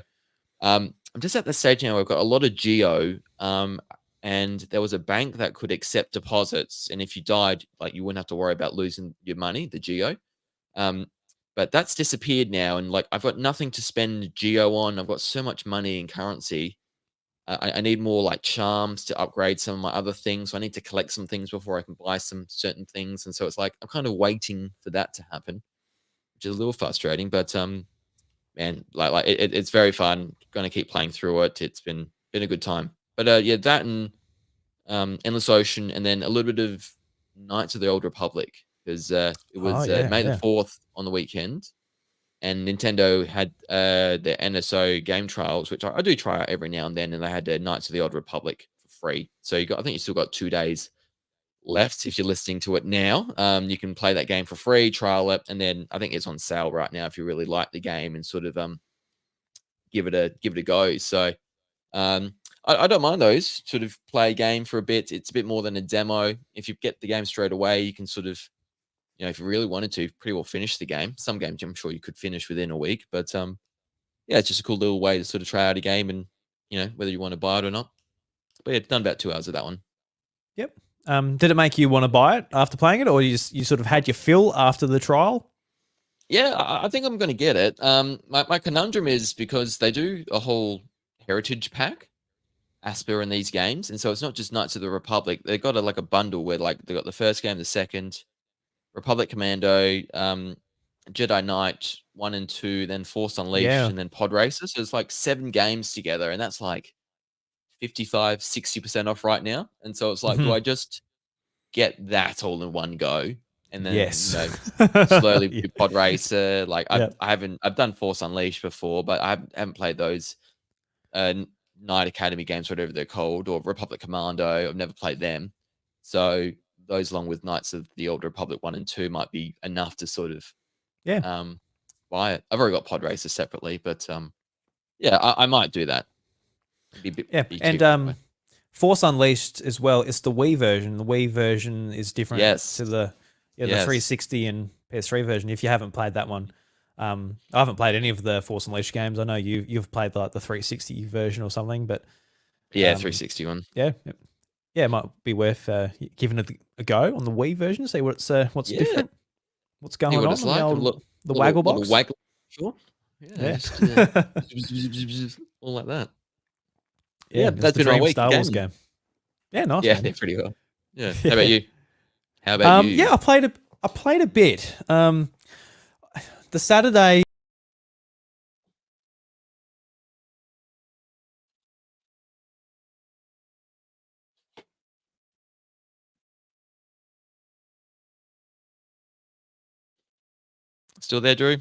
I'm just at the stage now where I've got a lot of geo, and there was a bank that could accept deposits, and if you died, like you wouldn't have to worry about losing your money, the geo. Um, but that's disappeared now, and like I've got nothing to spend geo on. I've got so much money in currency. I need more like charms to upgrade some of my other things. So I need to collect some things before I can buy some certain things. And so it's like I'm kind of waiting for that to happen, which is a little frustrating. But man, it's very fun. Gonna keep playing through it. It's been a good time. But yeah, that and Endless Ocean, and then a little bit of Knights of the Old Republic, because it oh was yeah, May the yeah. 4th on the weekend, and Nintendo had the NSO game trials, which I do try out every now and then, and they had Knights of the Old Republic for free. So I think you still got 2 days left if you're listening to it now. You can play that game for free, trial it, and then I think it's on sale right now if you really like the game and sort of give it a go. So um, I don't mind those. Sort of play a game for a bit. It's a bit more than a demo. If you get the game straight away, you can sort of, if you really wanted to, pretty well finish the game. Some games I'm sure you could finish within a week, but yeah, it's just a cool little way to sort of try out a game and whether you want to buy it or not. But yeah, done about 2 hours of that one. Yep. Did it make you want to buy it after playing it, or you sort of had your fill after the trial? Yeah, I think I'm going to get it. My conundrum is because they do a whole heritage pack, Asper, in these games, and so it's not just Knights of the Republic. They've got like a bundle where like they got the first game, the second, Republic Commando, Jedi Knight 1 and 2, then Force Unleashed, Yeah. and then Pod Racer. So it's like 7 games together, and that's like 55, 60% off right now. And so it's like, do Mhm. I just get that all in one go and then, Yes. slowly Yeah. do Pod Racer? Like Yeah. I've done Force Unleashed before, but I haven't played those Knight Academy games, whatever they're called, or Republic Commando. I've never played them. So those, along with Knights of the Old Republic 1 and 2, might be enough to sort of Yeah. um, buy it. I've already got Pod Racer separately, but yeah, I might do that. Yeah. Be And cheaper that way. Force Unleashed as well. It's the Wii version. The Wii version is different Yes, to the the yes, 360 and PS3 version. If you haven't played that one, I haven't played any of the Force Unleashed games. I know you've played like the 360 version or something, but yeah, um, 360 one. yeah, yeah, it might be worth giving it a go on the Wii version. See what's Yeah, different, what's see going what it's on the like. A old the waggle little box. waggle, sure. Yeah, Yeah, just all like that. yeah, Yeah, it's that's the been my dream week in Star Wars gaming. game. Yeah, nice Yeah, man. yeah, pretty well. Yeah. How about Yeah. you? How about you? Yeah, I played a bit. The Saturday. Still there, Drew?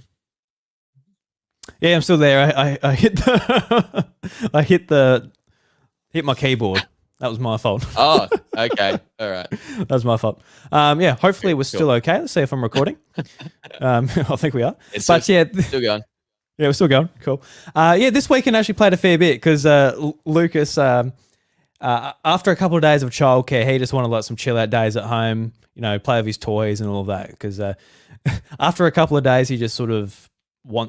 Yeah, I'm still there. I hit the I hit my keyboard. That was my fault. Oh, okay. All right. That was my fault. Yeah, hopefully we're Cool. still okay. Let's see if I'm recording. I think we are. It's But yeah, still going. yeah, we're still going. Cool. Yeah, this weekend I actually played a fair bit because Lucas, after a couple of days of childcare, he just wanted like some chill out days at home, play with his toys and all of that. Because after a couple of days, he just sort of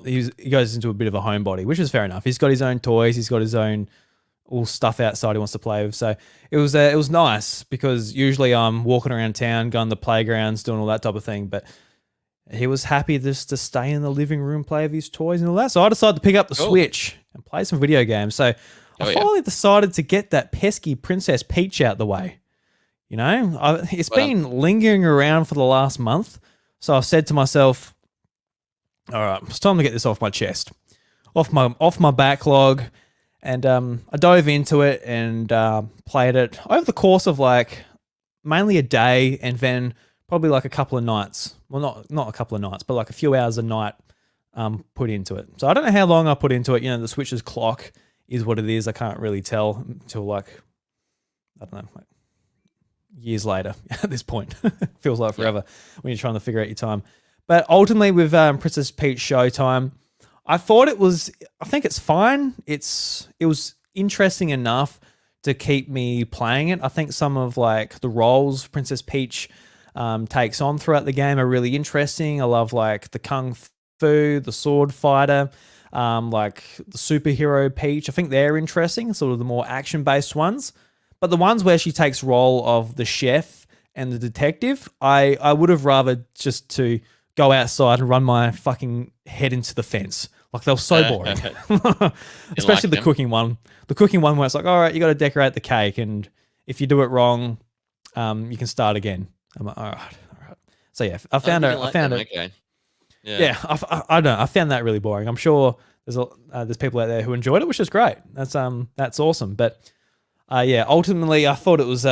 he goes into a bit of a homebody, which is fair enough. He's got his own toys, he's got his own all stuff outside he wants to play with. So it was nice because usually I'm walking around town, going to the playgrounds, doing all that type of thing, but he was happy just to stay in the living room, play with his toys and all that. So I decided to pick up the Switch and play some video games. So I finally decided to get that pesky Princess Peach out the way. It's been lingering around for the last month. So I said to myself, all right, it's time to get this off my chest, off my backlog. And I dove into it and played it over the course of like mainly a day and then probably like a couple of nights. Well, not a couple of nights, but like a few hours a night put into it. So I don't know how long I put into it. The Switch's clock is what it is. I can't really tell until like, I don't know, like years later at this point. Feels like forever when you're trying to figure out your time. But ultimately with Princess Peach Showtime, I think it's fine. It was interesting enough to keep me playing it. I think some of like the roles Princess Peach takes on throughout the game are really interesting. I love like the kung fu, the sword fighter, like the superhero Peach. I think they're interesting, sort of the more action-based ones. But the ones where she takes role of the chef and the detective, I would have rather just to go outside and run my fucking head into the fence. Like they were so boring. Especially the cooking one. The cooking one where it's like, all right, you got to decorate the cake, and if you do it wrong, you can start again. I'm like, all right. So yeah, I found it. Okay. Yeah, I don't know. I found that really boring. I'm sure there's people out there who enjoyed it, which is great. That's awesome. But yeah, ultimately, I thought it was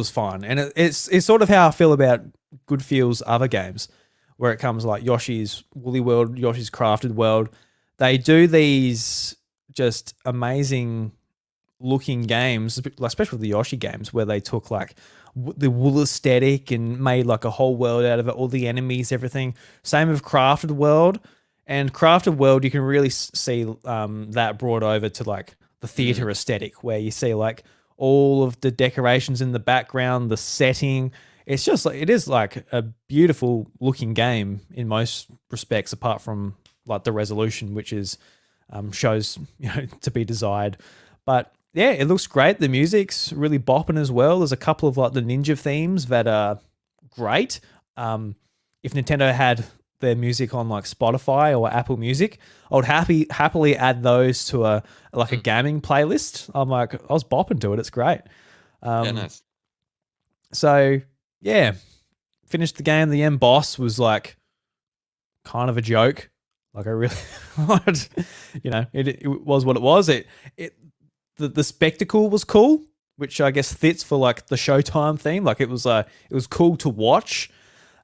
fun, and it's sort of how I feel about Goodfield's other games, where it comes like Yoshi's Woolly World, Yoshi's Crafted World. They do these just amazing looking games, especially with the Yoshi games, where they took like the wool aesthetic and made like a whole world out of it, all the enemies, everything. Same with Crafted World. And Crafted World, you can really see that brought over to like the theater aesthetic, where you see like all of the decorations in the background, the setting. It's just like, it is like a beautiful looking game in most respects, apart from like the resolution, which is shows to be desired. But yeah, it looks great. The music's really bopping as well. There's a couple of like the ninja themes that are great. If Nintendo had their music on like Spotify or Apple Music, I would happily add those to a gaming playlist. I was bopping to it. It's great. Yeah, nice. So yeah, finished the game. The end boss was like kind of a joke. Like I really, it was what it was. The spectacle was cool, which I guess fits for like the Showtime theme. Like it was cool to watch.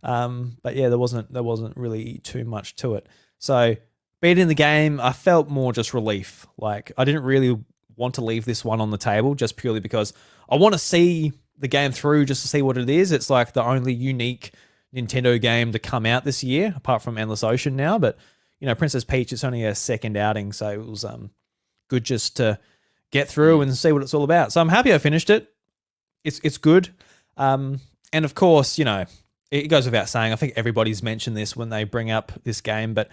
But yeah, there wasn't really too much to it. So beating the game, I felt more just relief. Like I didn't really want to leave this one on the table just purely because I want to see the game through just to see what it is. It's like the only unique Nintendo game to come out this year, apart from Endless Ocean now. But Princess Peach, it's only a second outing, so it was good just to get through and see what it's all about. So I'm happy I finished it. It's good. And of course, it goes without saying, I think everybody's mentioned this when they bring up this game, but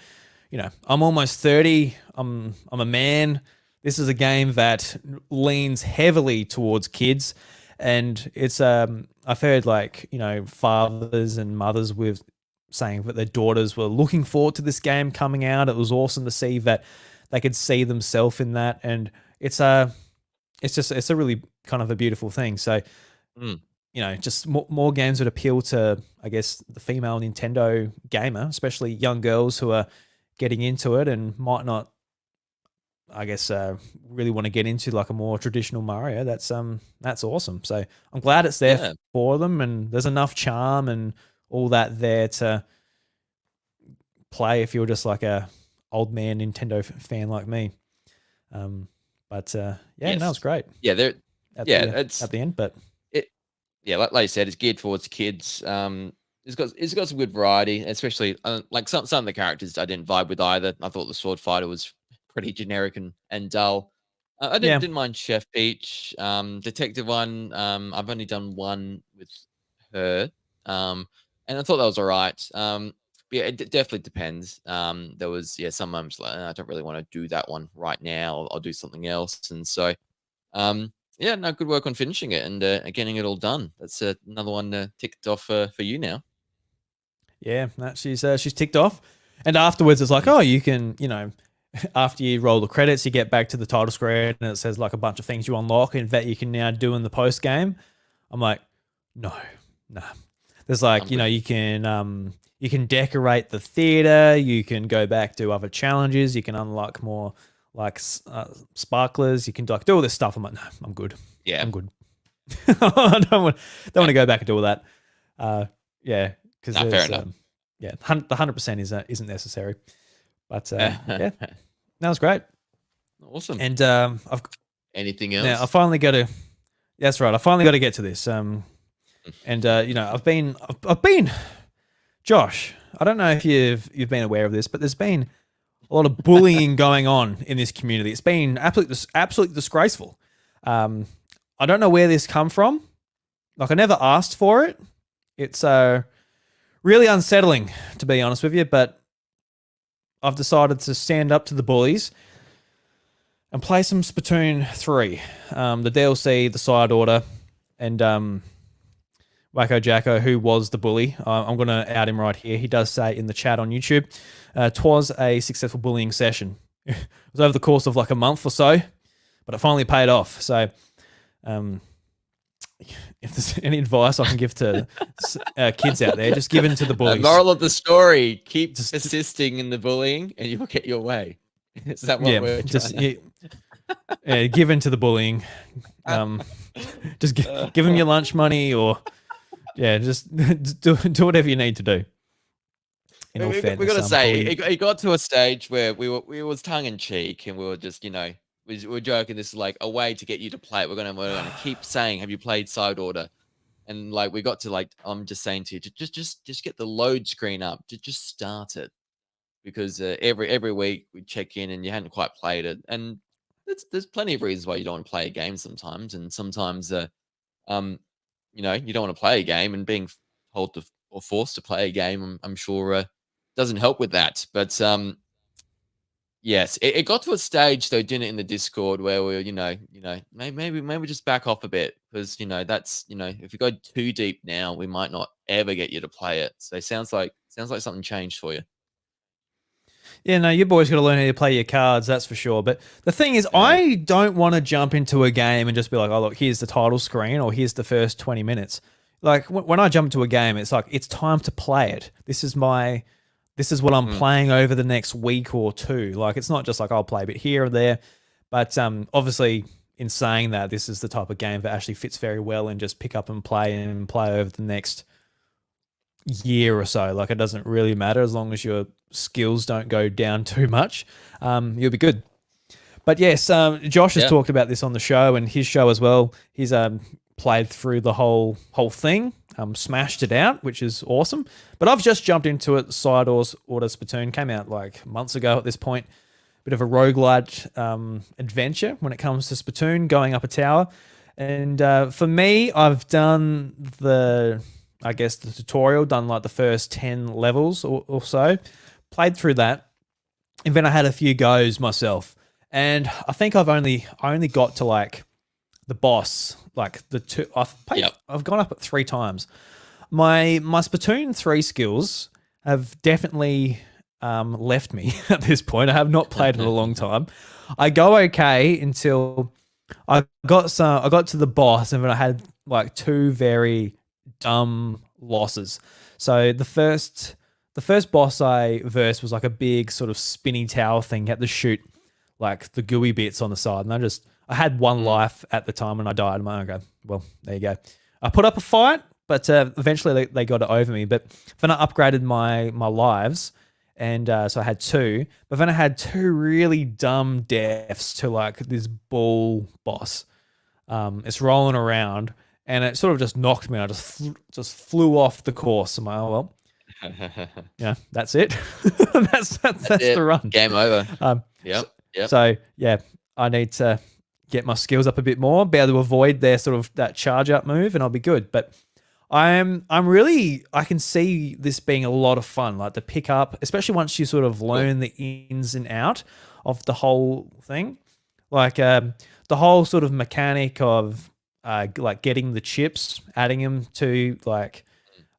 I'm almost 30. I'm a man. This is a game that leans heavily towards kids, and it's I've heard like fathers and mothers with saying that their daughters were looking forward to this game coming out. It was awesome to see that they could see themselves in that, and it's a really kind of a beautiful thing. So just more games that appeal to, I guess, the female Nintendo gamer, especially young girls who are getting into it and might not, I guess, really want to get into like a more traditional Mario. That's awesome. So I'm glad it's there for them, and there's enough charm and all that there to play if you're just like a old man Nintendo fan like me. But yeah, no, it's Yes. great Yeah, there. at Yeah, the it's at the end. But it. Yeah, like you said, it's geared towards kids. It's got some good variety, especially like some of the characters I didn't vibe with either. I thought the sword fighter was pretty generic and dull. I didn't yeah, didn't mind Chef Peach. Detective one. I've only done one with her. And I thought that was all right. But yeah, it definitely depends. There was some moments like I don't really want to do that one right now. I'll do something else, and so yeah, no, good work on finishing it and getting it all done. That's another one ticked off for you now. yeah, no, she's ticked off. And afterwards, it's like, Mm. oh, you can, after you roll the credits, you get back to the title screen and it says like a bunch of things you unlock and that you can now do in the post game. I'm like, no, no. There's like, I'm good. you can decorate the theater, you can go back to other challenges, you can unlock more like sparklers, you can like do all this stuff. I'm like, no, I'm good. Yeah, I'm good. I don't want to go back and do all that. Yeah, because nah, fair there's enough. the 100% isn't necessary. But yeah, that was great. Awesome. And Anything I else? finally got to. That's right. I finally got to get to this. And I've been Josh. I don't know if you've been aware of this, but there's been a lot of bullying going on in this community. It's been absolutely disgraceful. I don't know where this come from. Like I never asked for it. It's really unsettling, to be honest with you. But I've decided to stand up to the bullies and play some Splatoon 3, the DLC, the side order, and Wacko Jacko, who was the bully. I'm going to out him right here. He does say in the chat on YouTube, "'Twas a successful bullying session. It was over the course of like a month or so, but it finally paid off." So, if there's any advice I can give to kids out there, just give in to the bullies. Moral of the story: keep Just persisting in the bullying, and you will get your way. Is that what yeah, we're just trying to? give in to the bullying. Um, just give them your lunch money, or just do whatever you need to do. In all We got fairness, to say, bullying. it got to a stage where we was tongue in cheek, and we were just, we were joking. This is like a way to get you to play it. We're gonna keep saying, "Have you played Side Order?" And like we got to like, I'm just saying to you, just get the load screen up. Just start it because every week we check in, and you hadn't quite played it, and there's plenty of reasons why you don't want to play a game sometimes, and sometimes um you don't want to play a game, and being told to or forced to play a game, I'm sure doesn't help with that. But yes, it got to a stage though, didn't it, in the Discord where we were, maybe just back off a bit because that's if you go too deep now, we might not ever get you to play it. So it sounds like something changed for you. Yeah, no, your boy's got to learn how to play your cards, that's for sure. But the thing is, Yeah. I don't want to jump into a game and just be like, oh, look, here's the title screen or here's the first 20 minutes. Like when I jump into a game, it's like, it's time to play it. This is what I'm Mm. playing over the next week or two. Like, it's not just like I'll play a bit here or there. But obviously, in saying that, this is the type of game that actually fits very well and just pick up and play over the next year or so. Like, it doesn't really matter as long as your skills don't go down too much. You'll be good. But yes, Josh has Yeah. talked about this on the show and his show as well. He's played through the whole thing, smashed it out, which is awesome. But I've just jumped into it. Side Order Splatoon came out like months ago at this point. Bit of a roguelite adventure when it comes to Splatoon, going up a tower. And for me, I've done the tutorial, done like the first 10 levels or so, played through that. And then I had a few goes myself. And I think I only got to like the boss, like the two. I've gone up it 3 times. My Splatoon 3 skills have definitely left me at this point. I have not played it in a long time. I go okay until I got to the boss, and then I had like 2 very dumb losses. So the first boss I versed was like a big sort of spinny tower thing. You had to shoot like the gooey bits on the side, and I had 1 life at the time, and I died. I'm like, okay, well, there you go. I put up a fight, but eventually they got it over me. But then I upgraded my lives, and so I had two. But then I had two really dumb deaths to like this bull boss. It's rolling around, and it sort of just knocked me. I just flew off the course. I'm like, oh well, yeah, that's it. That's it. the run. Game over. So, Yep. Yep. so yeah, I need to get my skills up a bit more, be able to avoid their sort of that charge up move, and I'll be good. But I'm really, I can see this being a lot of fun, like the pick up, especially once you sort of learn the ins and out of the whole thing, like the whole sort of mechanic of like getting the chips, adding them to like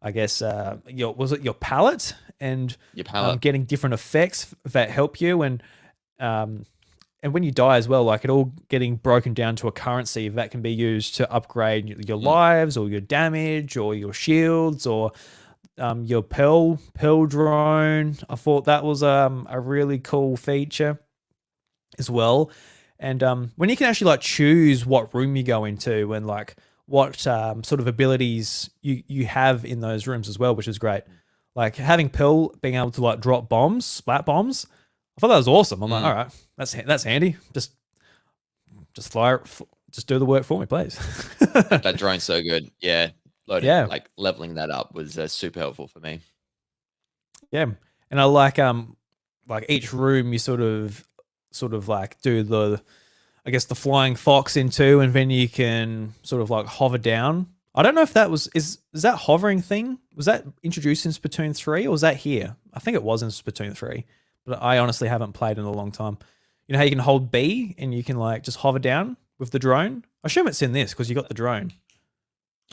I guess your palette and Your palette. getting different effects that help you and when you die as well, like it all getting broken down to a currency that can be used to upgrade your lives or your damage or your shields or your pearl drone. I thought that was a really cool feature as well. And when you can actually like choose what room you go into and like what sort of abilities you have in those rooms as well, which is great. Like having Pearl being able to like drop bombs, splat bombs. I thought that was awesome. I'm like, all right, that's handy. Just fire, just do the work for me, please. That drone's so good. Yeah. Yeah. Like leveling that up was super helpful for me. Yeah, and I like each room you sort of like do the I guess the flying fox into, and then you can sort of like hover down. I don't know if that is that hovering thing, was that introduced in Splatoon 3 or was that here? I think it was in Splatoon 3, but I honestly haven't played in a long time. You know how you can hold B and you can like just hover down with the drone? I assume it's in this because you got the drone.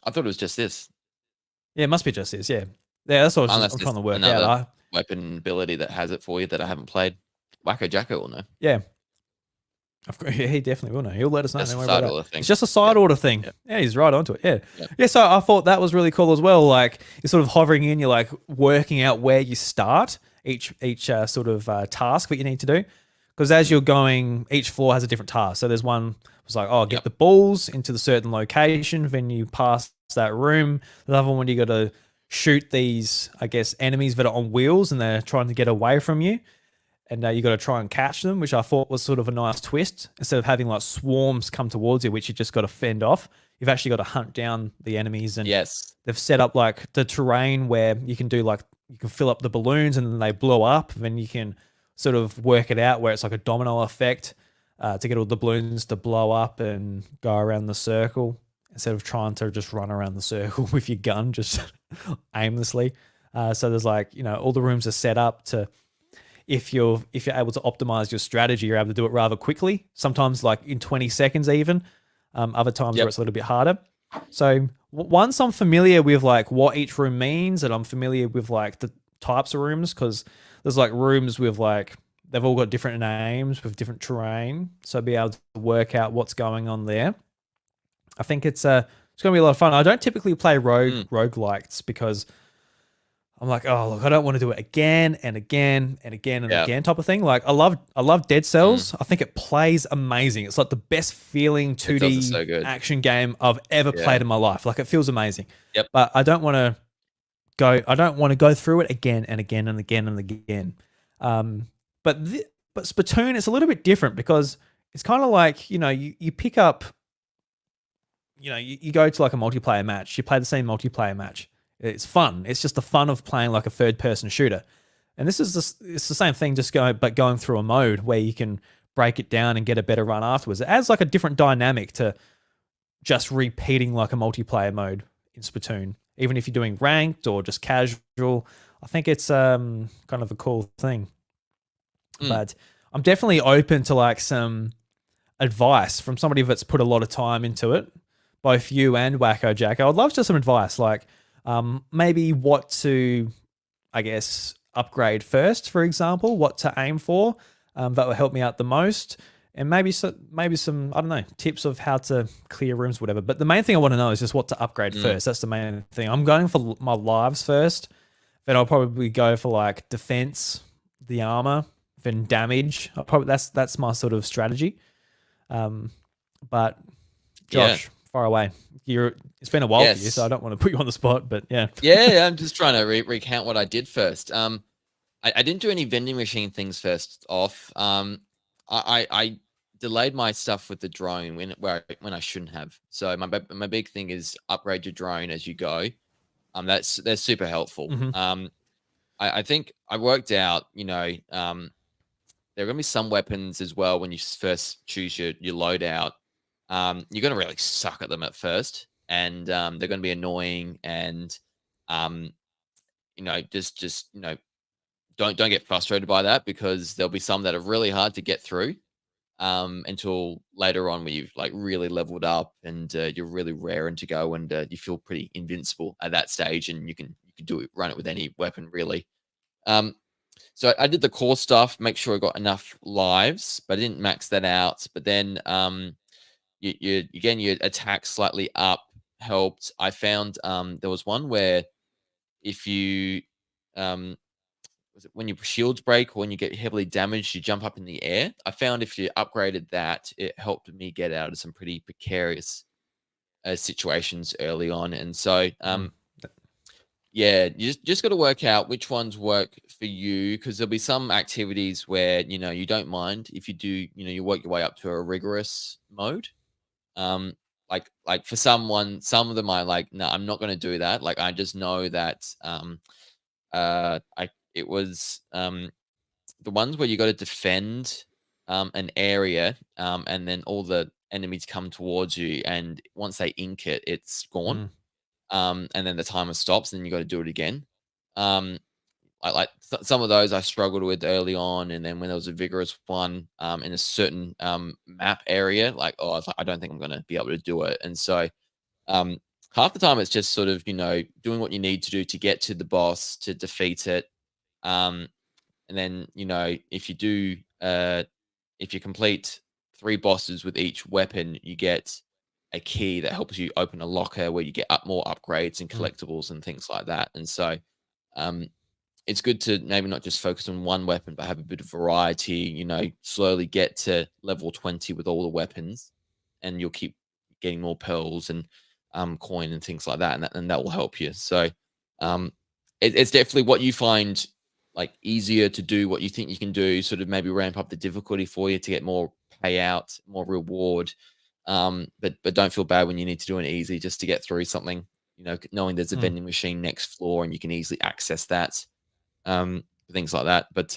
I thought it was just this. Yeah, it must be just this, yeah. Yeah, that's what I'm trying to work out. Weapon ability that has it for you that I haven't played. Wacko Jacko will know. Yeah. Of course, yeah, he definitely will know. He'll let us know. That's a side order thing. It's just a side order thing. Yeah, he's right onto it. Yeah. Yeah, so I thought that was really cool as well. Like, you're sort of hovering in, you're like working out where you start each sort of task that you need to do. Because as you're going, each floor has a different task. So there's one was like, oh, get the balls into the certain location. Then you pass that room. The other one, you got to shoot these, I guess, enemies that are on wheels and they're trying to get away from you. And you got to try and catch them, which I thought was sort of a nice twist. Instead of having like swarms come towards you, which you just got to fend off, you've actually got to hunt down the enemies. And they've set up like the terrain where you can do like, you can fill up the balloons and then they blow up. And then you can sort of work it out where it's like a domino effect to get all the balloons to blow up and go around the circle instead of trying to just run around the circle with your gun just aimlessly. So there's like, you know, all the rooms are set up to, if you're able to optimize your strategy, you're able to do it rather quickly. Sometimes like in 20 seconds even. Other times where it's a little bit harder. So once I'm familiar with like what each room means, and I'm familiar with like the types of rooms, because there's like rooms with like they've all got different names with different terrain. So be able to work out what's going on there. I think it's going to be a lot of fun. I don't typically play roguelikes because I'm like, oh, look, I don't want to do it again and again and again and again type of thing. Like, I love Dead Cells. I think it plays amazing. It's like the best feeling 2D action game I've ever played in my life. Like, it feels amazing. Yep. But I don't want to go through it again and again and again and again. But Splatoon is a little bit different because it's kind of like, you know, you pick up, you know, you go to like a multiplayer match. You play the same multiplayer match. It's fun. It's just the fun of playing like a third-person shooter. And this is it's the same thing, just going through a mode where you can break it down and get a better run afterwards. It adds like a different dynamic to just repeating like a multiplayer mode in Splatoon. Even if you're doing ranked or just casual, I think it's kind of a cool thing. But I'm definitely open to like some advice from somebody that's put a lot of time into it, both you and Wacko Jack. I would love just some advice, like maybe what to, I guess, upgrade first, for example, what to aim for, that will help me out the most, and maybe some, I don't know, tips of how to clear rooms, whatever. But the main thing I want to know is just what to upgrade first. That's the main thing. I'm going for my lives first, then I'll probably go for like defense, the armor, then damage. That's my sort of strategy. But Josh, far away. It's been a while for you, so I don't want to put you on the spot, but yeah. Yeah, I'm just trying to recount what I did first. I didn't do any vending machine things first off. I delayed my stuff with the drone when I shouldn't have. So my big thing is upgrade your drone as you go. They're super helpful. Hmm. I think I worked out, there are gonna be some weapons as well when you first choose your loadout. You're gonna really suck at them at first, and they're gonna be annoying, and um, just don't get frustrated by that because there'll be some that are really hard to get through until later on when you've like really leveled up and you're really raring to go and you feel pretty invincible at that stage and you can run it with any weapon really. Um, so I did the core stuff, make sure I got enough lives, but I didn't max that out. But then you again your attack slightly up helped. I found there was one where if you um was it when your shields break or when you get heavily damaged, you jump up in the air. I found if you upgraded that, it helped me get out of some pretty precarious situations early on. And so, Mm. yeah, you just got to work out which ones work for you because there'll be some activities where you don't mind if you do, you work your way up to a rigorous mode. Um, like for some of them I like, no, I'm not going to do that. Like I just know that I it was the ones where you got to defend an area, and then all the enemies come towards you, and once they ink it, it's gone. Mm. And then the timer stops, and you got to do it again. Um, some of those I struggled with early on, and then when there was a vigorous one in a certain map area, like oh, I was like, I don't think I'm going to be able to do it, and so um, half the time it's just sort of doing what you need to do to get to the boss to defeat it. Um, and then, if you complete 3 bosses with each weapon, you get a key that helps you open a locker where you get up more upgrades and Mm. collectibles and things like that. And so, um, it's good to maybe not just focus on one weapon, but have a bit of variety, slowly get to level 20 with all the weapons, and you'll keep getting more pearls and coin and things like that, and that will help you. So um, it's definitely what you find like easier to do, what you think you can do, sort of maybe ramp up the difficulty for you to get more payout, more reward. But don't feel bad when you need to do it easy just to get through something. Knowing there's a Mm. vending machine next floor and you can easily access that, um, things like that. But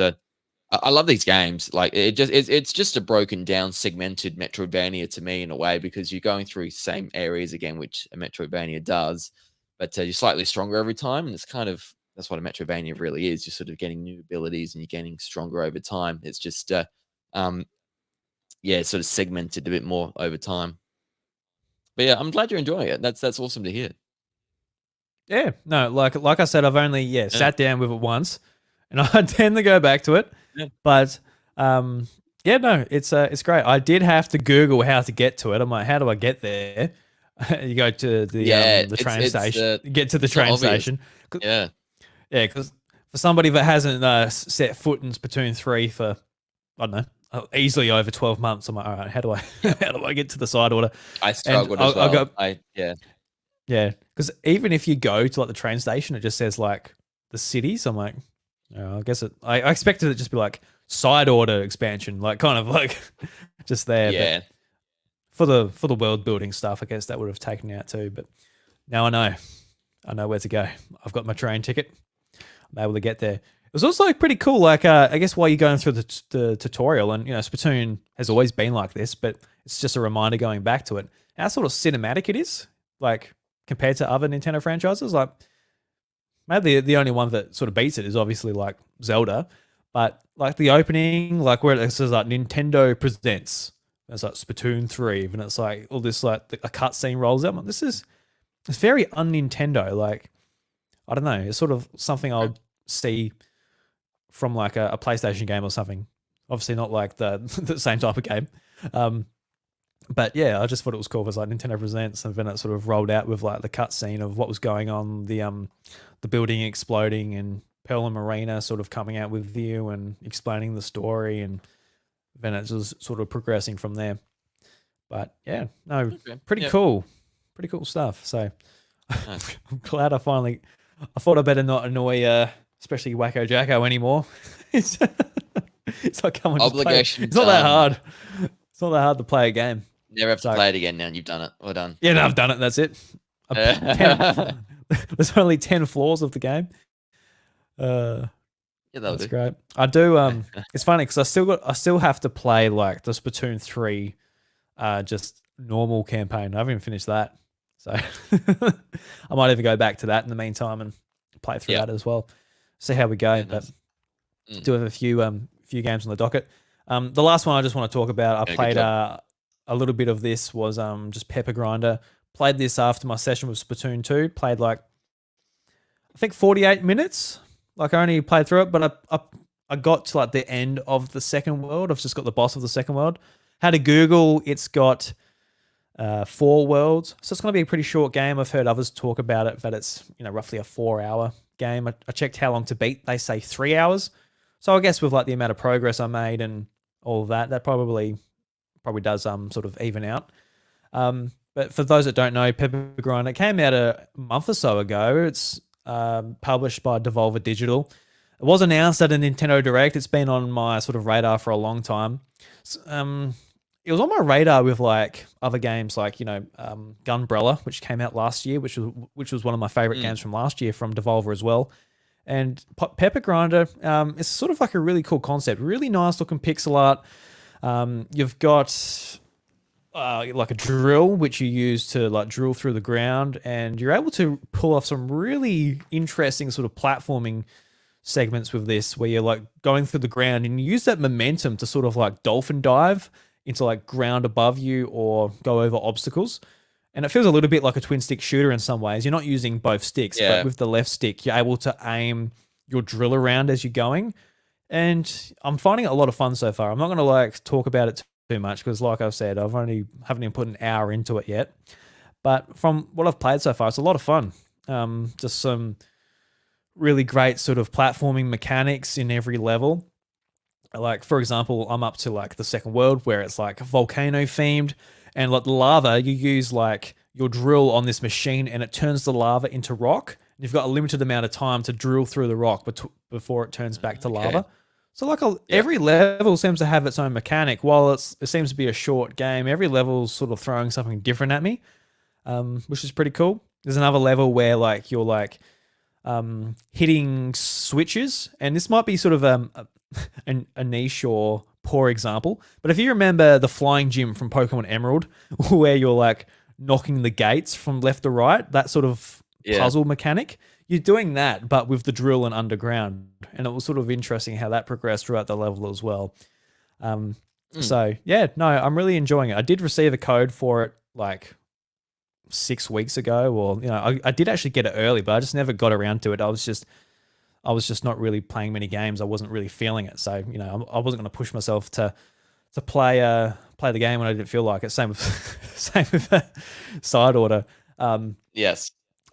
I love these games. Like it's just a broken down, segmented Metroidvania to me in a way because you're going through same areas again, which a Metroidvania does, but you're slightly stronger every time, and it's kind of that's what a Metroidvania really is. You're sort of getting new abilities and you're getting stronger over time. It's just um, yeah, sort of segmented a bit more over time. But yeah, I'm glad you're enjoying it. That's awesome to hear. Yeah, no, like I said, I've only Yeah, sat down with it once, and I tend to go back to it. yeah, But yeah, no, it's great. I did have to Google how to get to it. I'm like, how do I get there? You go to yeah. the It's train it's station, uh, get to the it's not train obvious. station. Yeah, Yeah, because for somebody that hasn't set foot in Splatoon 3 for I don't know easily over 12 months, I'm like, all right, how do I yeah. how do I get to the side order? I And struggled as I'll well. go. Yeah. Yeah, because even if you go to like the train station, it just says like the city. So I'm like, oh, I guess I expected it to just be like side order expansion, like kind of like just there. But Yeah. for the world building stuff, I guess that would have taken me out too. But now I know where to go. I've got my train ticket. I'm able to get there. It was also like pretty cool. Like I guess while you're going through the tutorial, and Splatoon has always been like this, but it's just a reminder going back to it. How sort of cinematic it is, like compared to other Nintendo franchises. Like maybe the only one that sort of beats it is obviously like Zelda, but like the opening, like where it says like Nintendo presents, it's like Splatoon 3, and it's like all this like a cutscene rolls out. I'm like, it's very un Nintendo. Like I don't know, it's sort of something I Okay. would see from like a PlayStation game or something. Obviously not like the the same type of game. Um, but yeah, I just thought it was cool. It was like Nintendo Presents, and then it sort of rolled out with like the cutscene of what was going on, the building exploding, and Pearl and Marina sort of coming out with you and explaining the story, and then it was sort of progressing from there. But yeah, no, Okay. pretty Yeah. cool, pretty cool stuff. So Nice. I'm glad I finally. I thought I better not annoy especially Wacko Jacko anymore. it's it's like come on, just play. Obligation It's not that done. hard. It's not that hard to play a game. Never have to So play it again now. You've done it. Well done. yeah, no, I've done it. That's it. Ten. Yeah, There's only 10 floors of the game. Uh, that'll that's do. great. I do. It's funny because I still have to play like the Splatoon 3, just normal campaign. I haven't even finished that, so I might even go back to that in the meantime and play through Yeah. that as well. See how we go. Yeah, But nice. Mm. do have a few games on the docket. The last one I just want to talk about. I Yeah, good played job. a little bit of this was just Pepper Grinder. Played this after my session with Splatoon 2. Played like I think 48 minutes. Like I only played through it, but I got to like the end of the second world. I've just got the boss of the second world. Had to Google. It's got 4 worlds, so it's going to be a pretty short game. I've heard others talk about it, but it's roughly a 4-hour game. I checked how long to beat. They say 3 hours. So I guess with like the amount of progress I made and all of that, that probably does sort of even out. But for those that don't know, Pepper Grind, it came out a month or so ago. It's published by Devolver Digital. It was announced at a Nintendo Direct. It's been on my sort of radar for a long time. It was on my radar with like other games like Gunbrella, which came out last year, which was one of my favorite games from last year from Devolver as well. And Pepper Grinder, it's sort of like a really cool concept, really nice looking pixel art. You've got like a drill which you use to like drill through the ground, and you're able to pull off some really interesting sort of platforming segments with this, where you're like going through the ground and you use that momentum to sort of like dolphin dive into like ground above you or go over obstacles. And it feels a little bit like a twin stick shooter in some ways. You're not using both sticks, but Yeah. with the left stick, you're able to aim your drill around as you're going. And I'm finding it a lot of fun so far. I'm not going to like talk about it too much because, like I've said, haven't even put an hour into it yet. But from what I've played so far, it's a lot of fun. Just some really great sort of platforming mechanics in every level. Like, for example, I'm up to like the second world where it's like volcano themed, and like the lava, you use like your drill on this machine and it turns the lava into rock. You've got a limited amount of time to drill through the rock before it turns back to Okay. lava. So like Yeah. every level seems to have its own mechanic. While it seems to be a short game, every level's sort of throwing something different at me, which is pretty cool. There's another level where like you're like hitting switches, and this might be sort of a niche or poor example, but if you remember the flying gym from Pokemon Emerald, where you're like knocking the gates from left to right, that sort of Yeah. puzzle mechanic, you're doing that, but with the drill and underground, and it was sort of interesting how that progressed throughout the level as well. So yeah, no, I'm really enjoying it. I did receive a code for it like 6 weeks ago, or I did actually get it early, but I just never got around to it. I was just not really playing many games. I wasn't really feeling it, so I wasn't going to push myself to play the game when I didn't feel like it. Same with Side Order. Yes.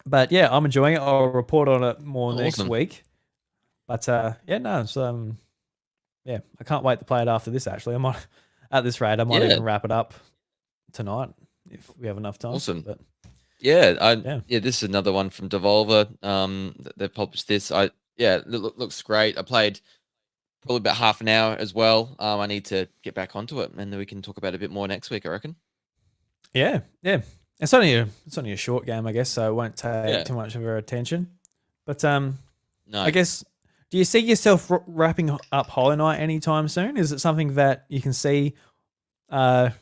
But yeah, I'm enjoying it. I'll report on it more next Awesome. week. But yeah, no, it's yeah, I can't wait to play it after this. Actually, I might at this rate, I might Yeah. even wrap it up tonight if we have enough time. Awesome. But Yeah. yeah. This is another one from Devolver. They've published this. It looks great. I played probably about half an hour as well. I need to get back onto it, and then we can talk about it a bit more next week, I reckon. Yeah, yeah. It's only a short game, I guess, so it won't take Yeah. too much of our attention. But No. I guess, do you see yourself wrapping up Hollow Knight anytime soon? Is it something that you can see? I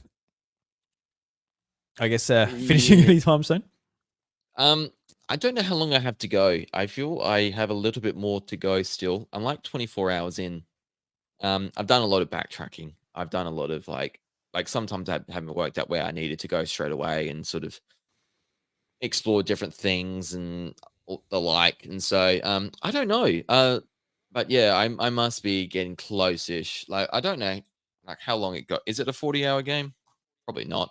guess finishing Yeah. anytime soon. I don't know how long I have to go. I feel I have a little bit more to go still. I'm like 24 hours in. I've done a lot of backtracking. I've done a lot of like sometimes I haven't worked out where I needed to go straight away and sort of explore different things and the like. And so I don't know. But yeah, I must be getting close-ish. Like I don't know like how long it got. Is it a 40-hour game? Probably not.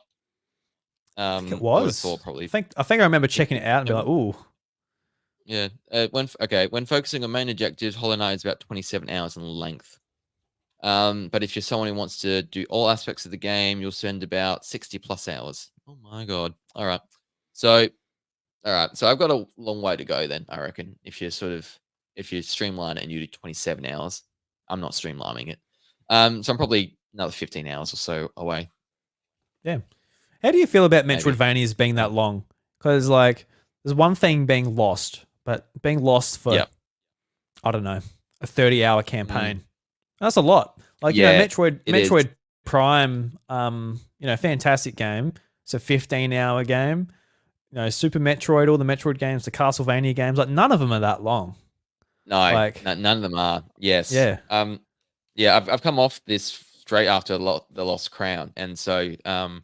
I think it I would have was. thought probably I think I remember checking it out and be like, 57. ooh, Yeah. When focusing on main objectives, Hollow Knight is about 27 hours in length. But if you're someone who wants to do all aspects of the game, you'll spend about 60 plus hours. Oh my god. All right. So I've got a long way to go then, I reckon, if you're sort of if you streamline it and you do 27 hours. I'm not streamlining it. So I'm probably another 15 hours or so away, Yeah. How do you feel about maybe. Metroidvanias being Yeah. that long? Because like, there's one thing being lost, but being lost for Yep. I don't know a 30-hour Mm, campaign. That's a lot. Like yeah, it is. Metroid Prime, fantastic game. It's a 15-hour game. Super Metroid, all the Metroid games, the Castlevania games, like none of them are that long. No, Like, none of them are. Yes. yeah. Yeah, I've come off this straight after the Lost Crown, and so I'm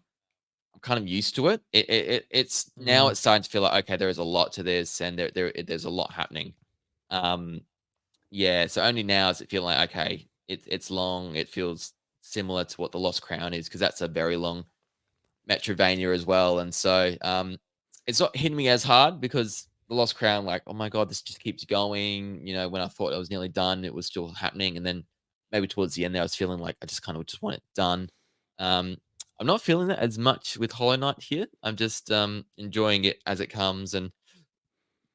kind of used to it. It's now Mm. it's starting to feel like okay, there is a lot to this, and there's a lot happening. Um, yeah, so only now is it feeling like okay, it's long. It feels similar to what the Lost Crown is because that's a very long Metrovania as well, and so it's not hitting me as hard because the Lost Crown, like, oh my god, this just keeps going. When I thought I was nearly done, it was still happening, and then maybe towards the end, there I was feeling like I just kind of just want it done. Um, I'm not feeling that as much with Hollow Knight here. I'm just enjoying it as it comes and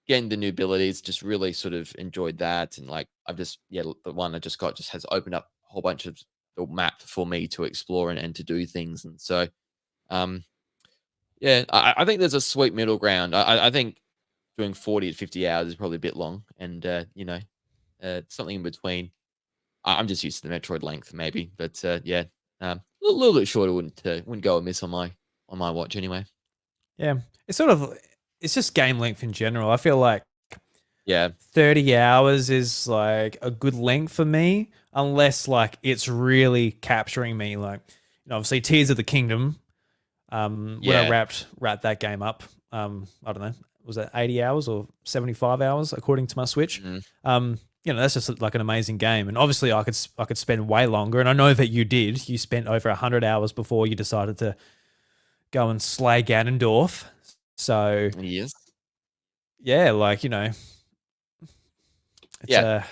getting the new abilities. Just really sort of enjoyed that, and like I've just the one I just got just has opened up a whole bunch of the map for me to explore and to do things, and so um yeah, I think there's a sweet middle ground. I think doing 40 to 50 hours is probably a bit long, and something in between. I'm just used to the Metroid length, maybe, but yeah, a little bit shorter wouldn't go amiss on my watch anyway. Yeah. It's just game length in general. I feel like Yeah, 30 hours is like a good length for me, unless like it's really capturing me. Like, obviously Tears of the Kingdom, when I yeah, wrapped that game up, I don't know, was that 80 hours or 75 hours according to my Switch? mm, That's just like an amazing game. And obviously I could spend way longer. And I know that you did. You spent over 100 hours before you decided to go and slay Ganondorf. So yes, yeah, like, it's yeah.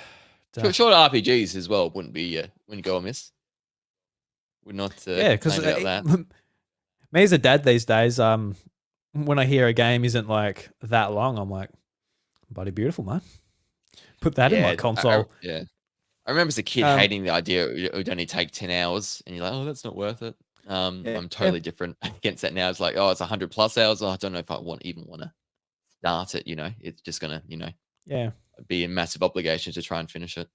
a, Short RPGs as well wouldn't go amiss. Would not yeah, because complain about that. me as a dad these days, when I hear a game isn't like that long, I'm like, bloody beautiful, man. Put that in my Yeah, console. yeah. I remember as a kid Um, hating the idea it would only take 10 hours, and you're like, "Oh, that's not worth it." yeah, I'm yeah, totally different against that now. It's like, "Oh, it's 100 plus hours. Oh, I don't know if I even wanna start it," It's just gonna, yeah. be a massive obligation to try and finish it,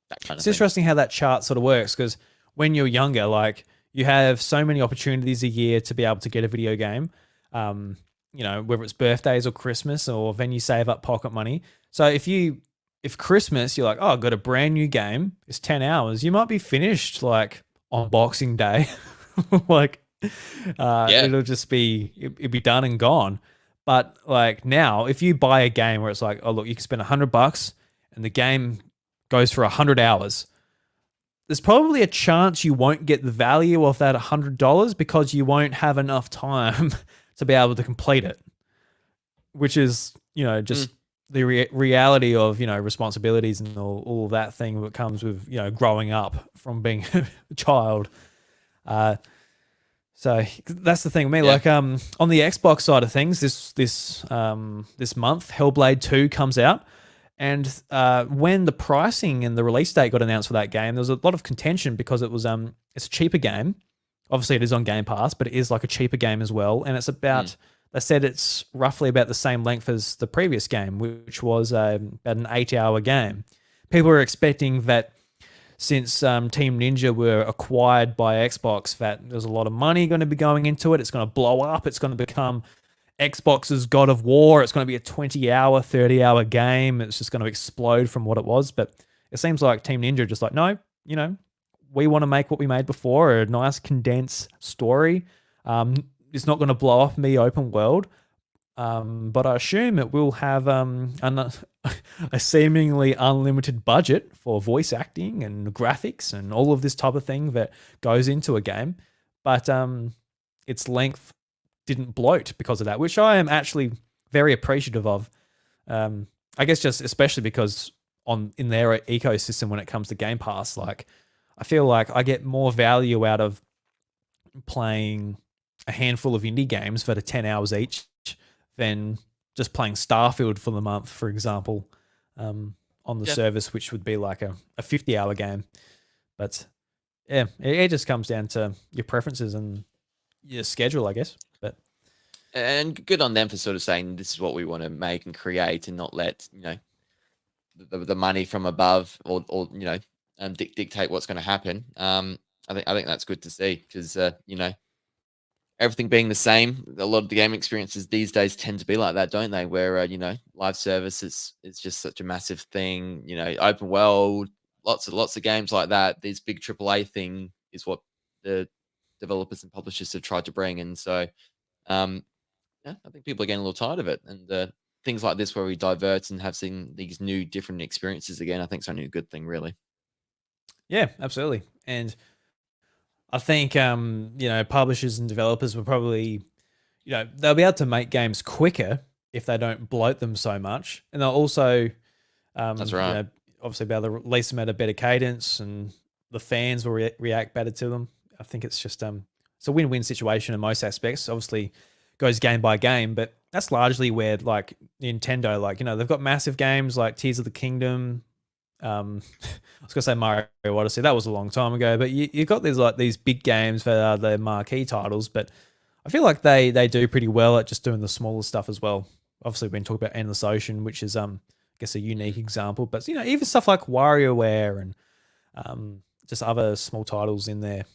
that kind of It's thing. interesting how that chart sort of works because when you're younger, like you have so many opportunities a year to be able to get a video game. Whether it's birthdays or Christmas or then you save up pocket money. So if Christmas you're like, oh, I've got a brand new game, it's 10 hours, you might be finished like on Boxing Day. Like Yeah. it'll just be it'll be done and gone. But like now, if you buy a game where it's like, oh look, you can spend $100 and the game goes for 100 hours, there's probably a chance you won't get the value of that $100 because you won't have enough time to be able to complete it, which is, Mm, just the reality of, responsibilities and all that thing that comes with, growing up from being a child. Uh, so that's the thing with me. yeah. Like, on the Xbox side of things, this month, Hellblade 2 comes out. And when the pricing and the release date got announced for that game, there was a lot of contention because it's a cheaper game. Obviously, it is on Game Pass, but it is like a cheaper game as well. And it's Mm, about, they said it's roughly about the same length as the previous game, which was about an 8-hour game. People were expecting that since Team Ninja were acquired by Xbox, that there's a lot of money going to be going into it. It's going to blow up. It's going to become Xbox's God of War. It's going to be a 20-hour, 30-hour game. It's just going to explode from what it was. But it seems like Team Ninja are just like, no, we want to make what we made before, a nice condensed story. It's not going to blow up and be open world. But I assume it will have a seemingly unlimited budget for voice acting and graphics and all of this type of thing that goes into a game. But its length didn't bloat because of that, which I am actually very appreciative of. I guess just especially because in their ecosystem when it comes to Game Pass, like I feel like I get more value out of playing a handful of indie games that are 10 hours each than just playing Starfield for the month, for example. on the Yeah. service, which would be like a 50-hour game. But yeah, it just comes down to your preferences and your schedule, I guess. But And good on them for sort of saying this is what we want to make and create, and not let the money from above or dictate what's going to happen. I think that's good to see because everything being the same, a lot of the game experiences these days tend to be like that, don't they? Where live service is just such a massive thing. Open world, lots of games like that. These big AAA thing is what the developers and publishers have tried to bring, and so um, yeah, I think people are getting a little tired of it. And things like this, where we divert and have seen these new, different experiences again, I think it's only a good thing, really. yeah, absolutely. And I think publishers and developers will probably they'll be able to make games quicker if they don't bloat them so much, and they'll also That's right. obviously be able to release them at a better cadence, and the fans will react better to them. I think it's just it's a win-win situation in most aspects. Obviously, goes game by game, but that's largely where like Nintendo, like they've got massive games like Tears of the Kingdom. I was gonna say Mario Odyssey. That was a long time ago, but you got these big games that are the marquee titles. But I feel like they do pretty well at just doing the smaller stuff as well. Obviously, we've been talking about Endless Ocean, which is I guess a unique example. But even stuff like WarioWare and just other small titles in their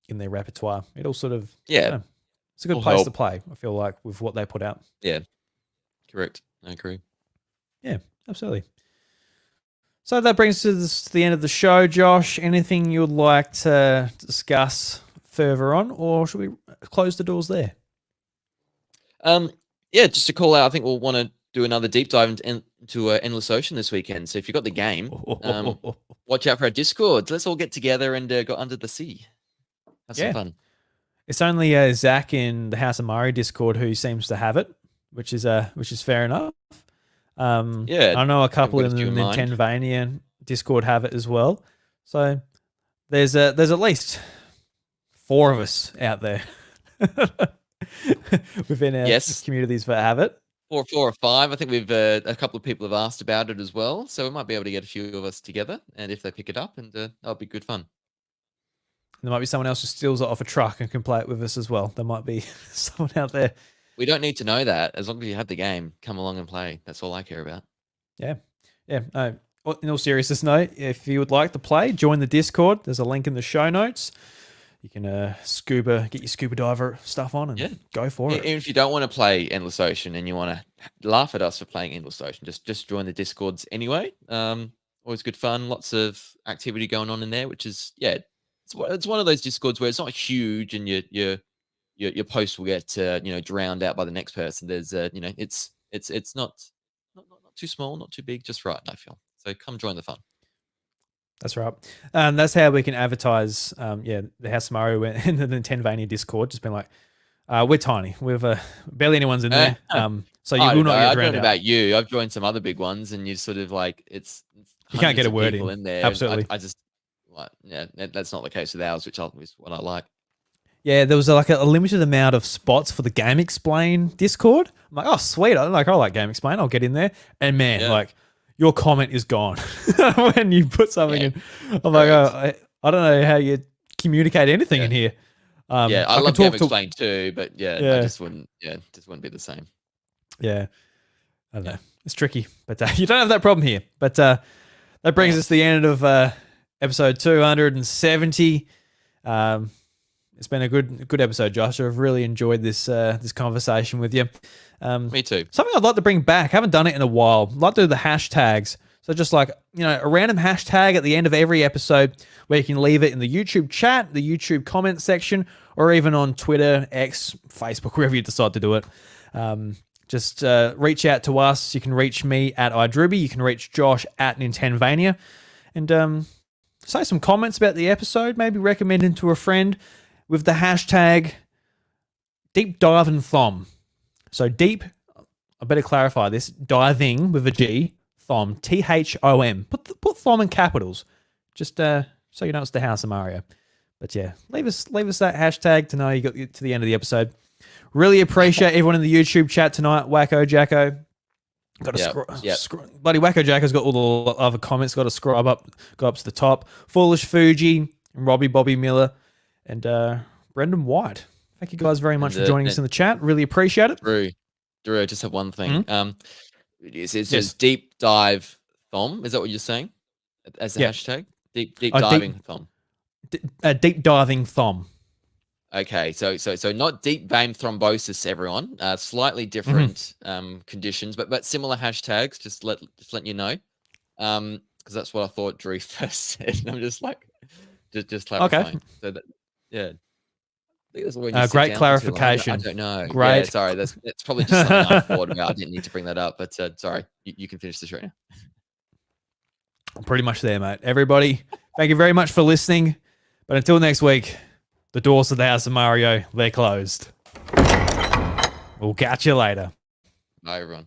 repertoire, it all sort of Yeah, it's a good will place to help. play. I feel like with what they put out. Yeah, correct. I agree. Yeah, absolutely. So that brings us to the end of the show, Josh. Anything you would like to discuss further on, or should we close the doors there? Yeah, just to call out, I think we'll want to do another deep dive into Endless Ocean this weekend. So if you've got the game, watch out for our Discord. Let's all get together and go under the sea. Have some Yeah. fun. It's only Zach in the House of Mario Discord who seems to have it, which is fair enough. Yeah, I know a I've couple got a in the few in mind. Nintendvania Discord have it as well. So there's at least 4 of us out there within our Yes, communities that have it. four or five. I think we've a couple of people have asked about it as well, so we might be able to get a few of us together, and if they pick it up, and that'll be good fun. There might be someone else who steals it off a truck and can play it with us as well. There might be someone out there. We don't need to know that. As long as you have the game, come along and play. That's all I care about. Yeah. Yeah. No, in all seriousness, no, if you would like to play, join the Discord. There's a link in the show notes. You can get your scuba diver stuff on and go for it. Even if you don't want to play Endless Ocean and you want to laugh at us for playing Endless Ocean, just join the Discords anyway. Always good fun. Lots of activity going on in there, which is it's one of those Discords where it's not huge and your post will get drowned out by the next person. There's it's not too small, not too big, just right. I feel so. Come join the fun. That's right. That's how we can advertise. The House of Mario in the Nintendvania Discord. Just been like, we're tiny. We've barely anyone's in there. So you will not get I don't drowned know out. about you. I've joined some other big ones, and you sort of like it's You can't get hundreds a of word people in. there. Absolutely. I just that's not the case with ours, which is what I like. Yeah, there was like a limited amount of spots for the Game Explain Discord. I'm like, oh sweet, I like Game Explain. I'll get in there. And man, like your comment is gone when you put something in. I'm like, oh, I don't know how you communicate anything in here. I love Game Explain too, but I just wouldn't be the same. Yeah, I don't know. It's tricky, but you don't have that problem here. But that brings us to the end of episode 270. It's been a good episode, Josh. I've really enjoyed this conversation with you. Me too. Something I'd like to bring back. I haven't done it in a while. I'd like to do the hashtags. So just like, a random hashtag at the end of every episode where you can leave it in the YouTube chat, the YouTube comment section, or even on Twitter, X, Facebook, wherever you decide to do it. Just reach out to us. You can reach me at iDruby. You can reach Josh at Nintendvania. And say some comments about the episode. Maybe recommend it to a friend with the hashtag Deep Diving Thom. So deep, I better clarify this, diving with a G, Thom, Thom. Put Thom in capitals, just so you know it's the House of Mario. But yeah, leave us that hashtag to know you got to the end of the episode. Really appreciate everyone in the YouTube chat tonight, Wacko Jacko. Got to Yep. Bloody Wacko Jack has got all the other comments. Got to scroll up, go up to the top. Foolish Fuji, Robbie Bobby Miller, and Brendan White. Thank you guys very much for joining us in the chat. Really appreciate it. Drew, I just have one thing. It says Yes. deep dive thom. Is that what you're saying? As a hashtag? Deep diving thom. Deep diving thom. Okay, so not deep vein thrombosis, everyone. Slightly different conditions, but similar hashtags. Just letting you know, because that's what I thought Drew first said. And I'm just like, just clarifying. Okay. So that, yeah. I think that's when you sit Great down clarification. I don't know. Great. Yeah, sorry, that's probably just something I thought about. I didn't need to bring that up, but sorry, you can finish this right now. I'm pretty much there, mate. Everybody, thank you very much for listening. But until next week, the doors to the House of Mario, they're closed. We'll catch you later. Bye, everyone.